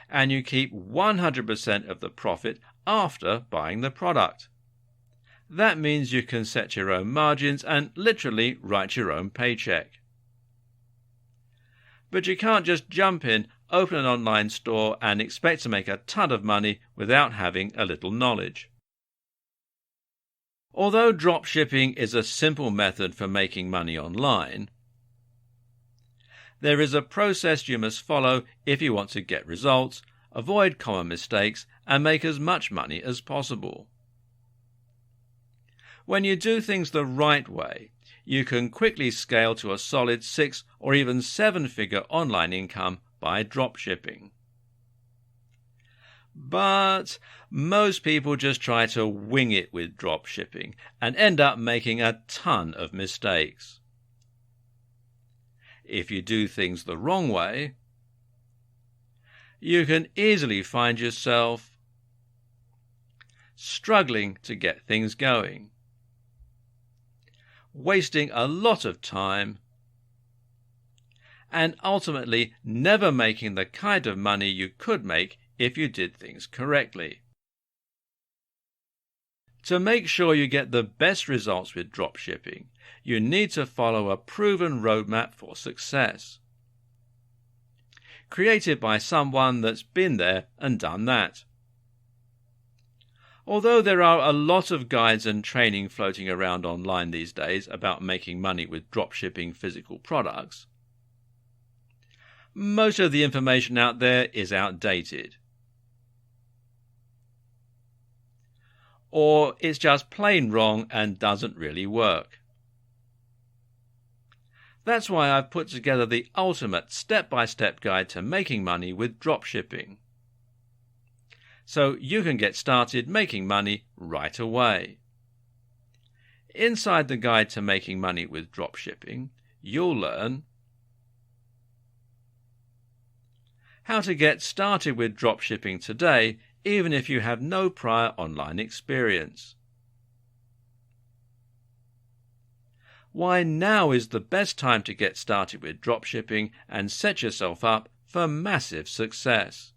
and you keep 100% of the profit after buying the product. That means you can set your own margins and literally write your own paycheck. But you can't just jump in, open an online store and expect to make a ton of money without having a little knowledge. Although dropshipping is a simple method for making money online, there is a process you must follow if you want to get results, avoid common mistakes, and make as much money as possible. When you do things the right way, you can quickly scale to a solid 6- or even 7-figure online income by dropshipping. But most people just try to wing it with dropshipping and end up making a ton of mistakes. If you do things the wrong way, you can easily find yourself struggling to get things going, wasting a lot of time, and ultimately never making the kind of money you could make if you did things correctly. To make sure you get the best results with dropshipping, you need to follow a proven roadmap for success, created by someone that's been there and done that. Although there are a lot of guides and training floating around online these days about making money with dropshipping physical products, most of the information out there is outdated. Or it's just plain wrong and doesn't really work. That's why I've put together the ultimate step-by-step guide to making money with dropshipping, so you can get started making money right away. Inside the guide to making money with dropshipping, you'll learn how to get started with dropshipping today, even if you have no prior online experience. Why now is the best time to get started with dropshipping and set yourself up for massive success.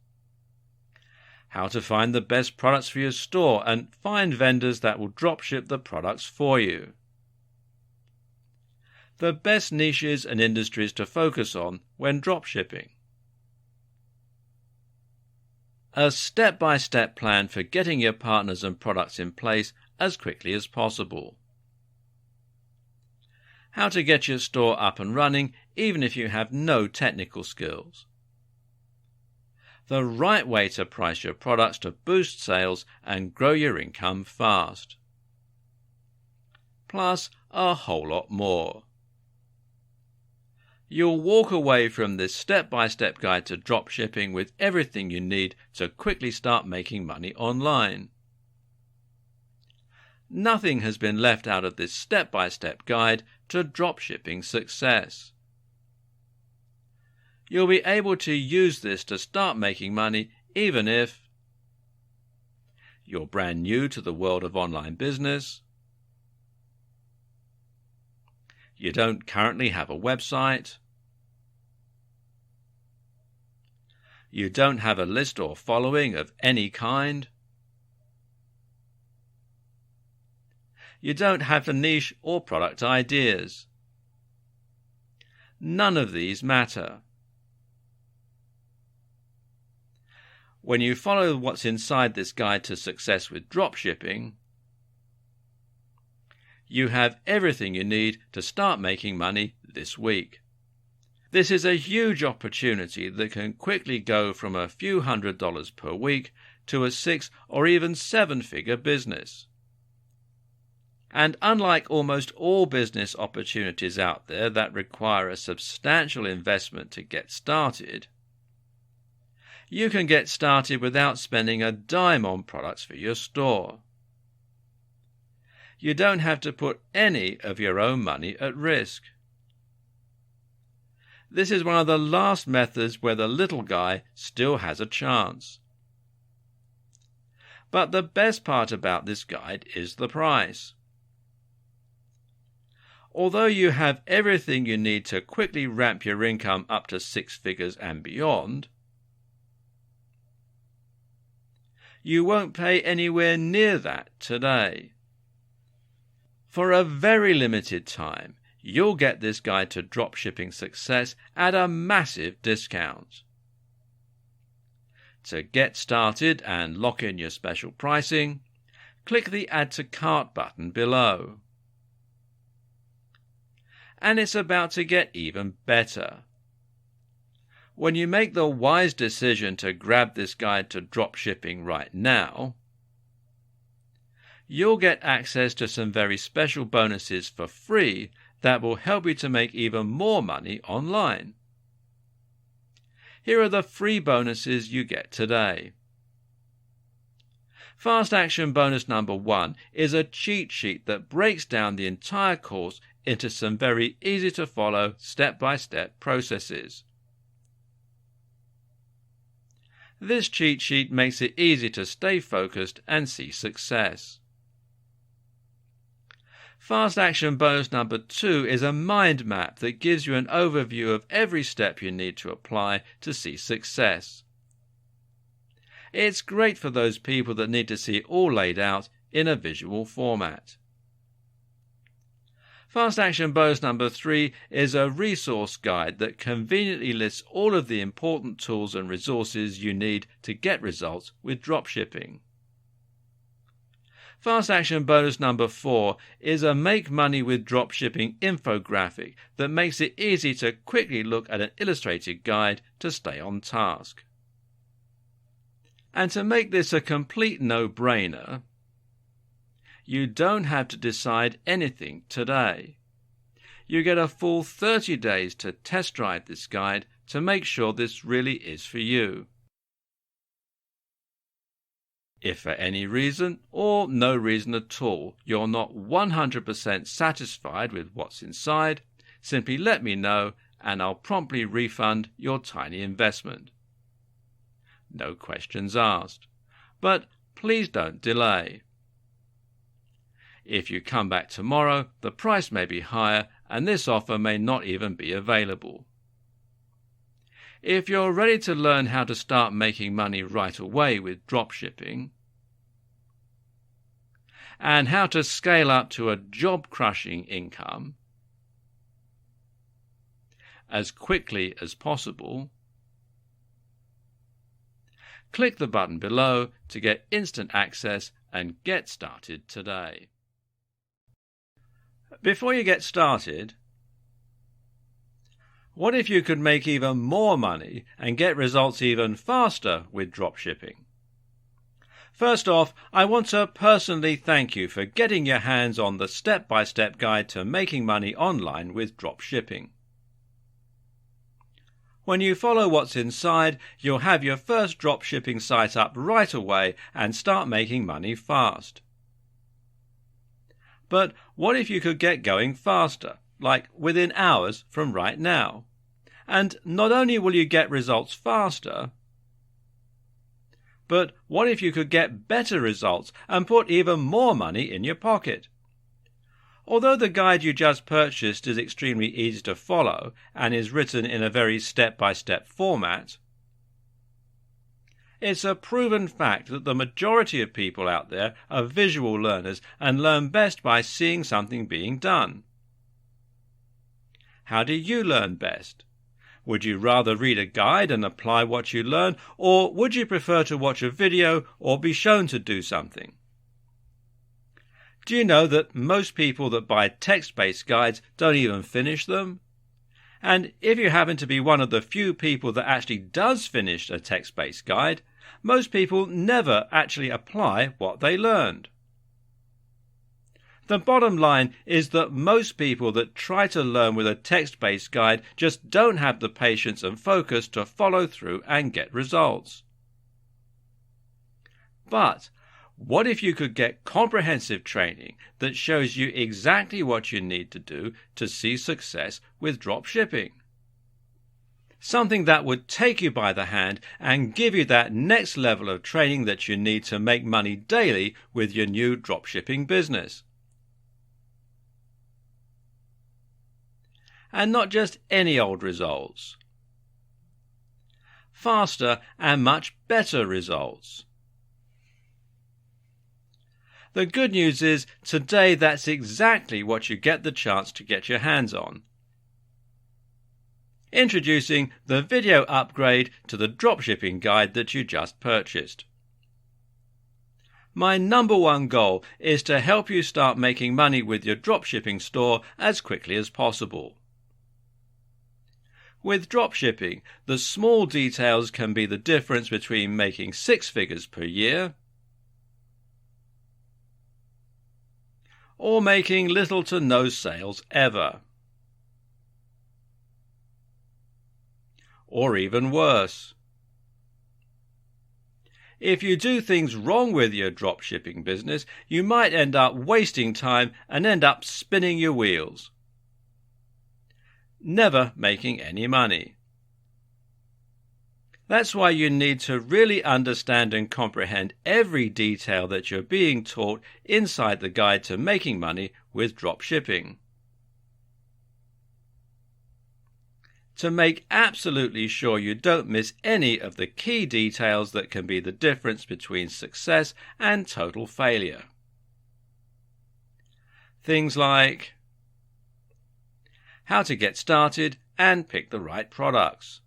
How to find the best products for your store and find vendors that will dropship the products for you. The best niches and industries to focus on when dropshipping. A step-by-step plan for getting your partners and products in place as quickly as possible. How to get your store up and running even if you have no technical skills. The right way to price your products to boost sales and grow your income fast. Plus a whole lot more. You'll walk away from this step-by-step guide to dropshipping with everything you need to quickly start making money online. Nothing has been left out of this step-by-step guide to dropshipping success. You'll be able to use this to start making money even if you're brand new to the world of online business, you don't currently have a website, you don't have a list or following of any kind, you don't have the niche or product ideas. None of these matter. When you follow what's inside this guide to success with dropshipping, you have everything you need to start making money this week. This is a huge opportunity that can quickly go from a few $100s per week to a 6 or even 7-figure business. And unlike almost all business opportunities out there that require a substantial investment to get started, you can get started without spending a dime on products for your store. You don't have to put any of your own money at risk. This is one of the last methods where the little guy still has a chance. But the best part about this guide is the price. Although you have everything you need to quickly ramp your income up to 6 figures and beyond, you won't pay anywhere near that today. For a very limited time, you'll get this guide to dropshipping success at a massive discount. To get started and lock in your special pricing, click the Add to Cart button below. And it's about to get even better. When you make the wise decision to grab this guide to dropshipping right now, you'll get access to some very special bonuses for free that will help you to make even more money online. Here are the free bonuses you get today. Fast Action Bonus number 1 is a cheat sheet that breaks down the entire course into some very easy to follow step-by-step processes. This cheat sheet makes it easy to stay focused and see success. Fast Action Bonus number 2 is a mind map that gives you an overview of every step you need to apply to see success. It's great for those people that need to see it all laid out in a visual format. Fast Action Bonus number 3 is a resource guide that conveniently lists all of the important tools and resources you need to get results with dropshipping. Fast Action Bonus number 4 is a Make Money with Dropshipping infographic that makes it easy to quickly look at an illustrated guide to stay on task. And to make this a complete no-brainer, you don't have to decide anything today. You get a full 30 days to test drive this guide to make sure this really is for you. If for any reason, or no reason at all, you're not 100% satisfied with what's inside, simply let me know and I'll promptly refund your tiny investment. No questions asked. But please don't delay. If you come back tomorrow, the price may be higher and this offer may not even be available. If you're ready to learn how to start making money right away with dropshipping, and how to scale up to a job-crushing income as quickly as possible, click the button below to get instant access and get started today. Before you get started, what if you could make even more money and get results even faster with dropshipping? First off, I want to personally thank you for getting your hands on the step-by-step guide to making money online with dropshipping. When you follow what's inside, you'll have your first dropshipping site up right away and start making money fast. But what if you could get going faster, like within hours from right now? And not only will you get results faster, but what if you could get better results and put even more money in your pocket? Although the guide you just purchased is extremely easy to follow and is written in a very step-by-step format, it's a proven fact that the majority of people out there are visual learners and learn best by seeing something being done. How do you learn best? Would you rather read a guide and apply what you learn, or would you prefer to watch a video or be shown to do something? Do you know that most people that buy text-based guides don't even finish them? And if you happen to be one of the few people that actually does finish a text-based guide, most people never actually apply what they learned. The bottom line is that most people that try to learn with a text-based guide just don't have the patience and focus to follow through and get results. But what if you could get comprehensive training that shows you exactly what you need to do to see success with dropshipping? Something that would take you by the hand and give you that next level of training that you need to make money daily with your new dropshipping business. And not just any old results. Faster and much better results. The good news is, today that's exactly what you get the chance to get your hands on. Introducing the video upgrade to the dropshipping guide that you just purchased. My number one goal is to help you start making money with your dropshipping store as quickly as possible. With dropshipping, the small details can be the difference between making 6 figures per year or making little to no sales ever. Or even worse. If you do things wrong with your dropshipping business, you might end up wasting time and end up spinning your wheels, never making any money. That's why you need to really understand and comprehend every detail that you're being taught inside the guide to making money with dropshipping. To make absolutely sure you don't miss any of the key details that can be the difference between success and total failure. Things like how to get started and pick the right products,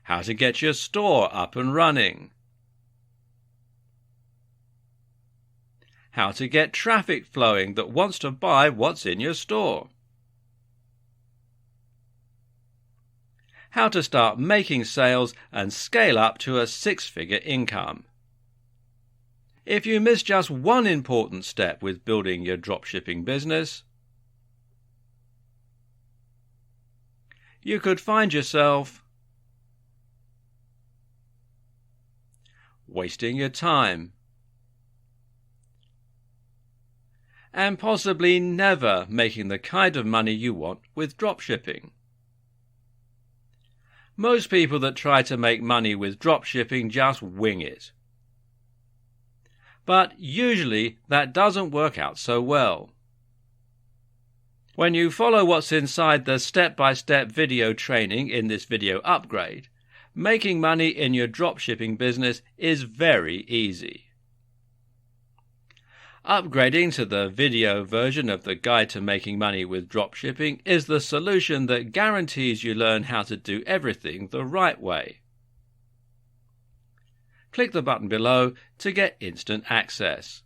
how to get your store up and running, how to get traffic flowing that wants to buy what's in your store, how to start making sales and scale up to a 6-figure income. If you miss just one important step with building your dropshipping business, you could find yourself wasting your time and possibly never making the kind of money you want with dropshipping. Most people that try to make money with dropshipping just wing it. But usually that doesn't work out so well. When you follow what's inside the step-by-step video training in this video upgrade, making money in your dropshipping business is very easy. Upgrading to the video version of the Guide to Making Money with Dropshipping is the solution that guarantees you learn how to do everything the right way. Click the button below to get instant access.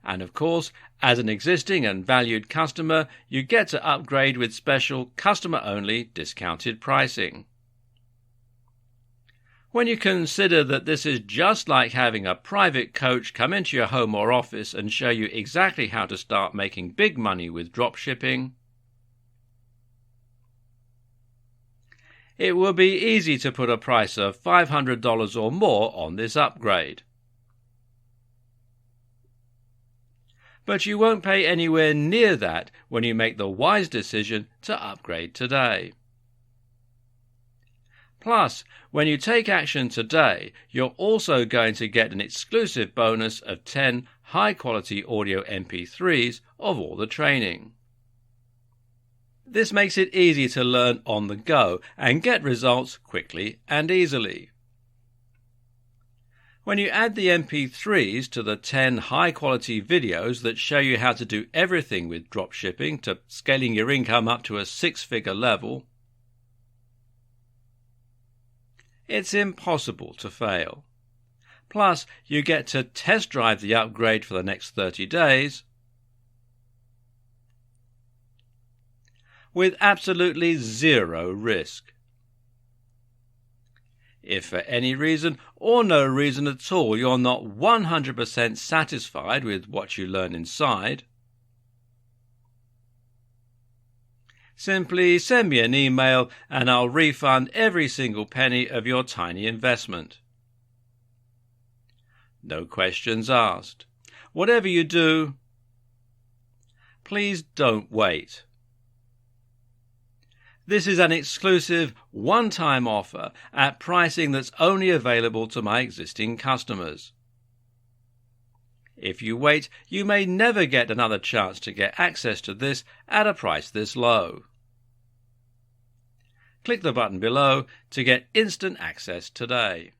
And of course, as an existing and valued customer, you get to upgrade with special customer-only discounted pricing. When you consider that this is just like having a private coach come into your home or office and show you exactly how to start making big money with dropshipping, it will be easy to put a price of $500 or more on this upgrade. but you won't pay anywhere near that when you make the wise decision to upgrade today. Plus, when you take action today, you're also going to get an exclusive bonus of 10 high-quality audio MP3s of all the training. This makes it easy to learn on the go and get results quickly and easily. When you add the MP3s to the 10 high-quality videos that show you how to do everything with dropshipping to scaling your income up to a six-figure level, it's impossible to fail. Plus, you get to test drive the upgrade for the next 30 days with absolutely zero risk. If for any reason or no reason at all you're not 100% satisfied with what you learn inside, simply send me an email and I'll refund every single penny of your tiny investment. No questions asked. Whatever you do, please don't wait. This is an exclusive one-time offer at pricing that's only available to my existing customers. If you wait, you may never get another chance to get access to this at a price this low. Click the button below to get instant access today.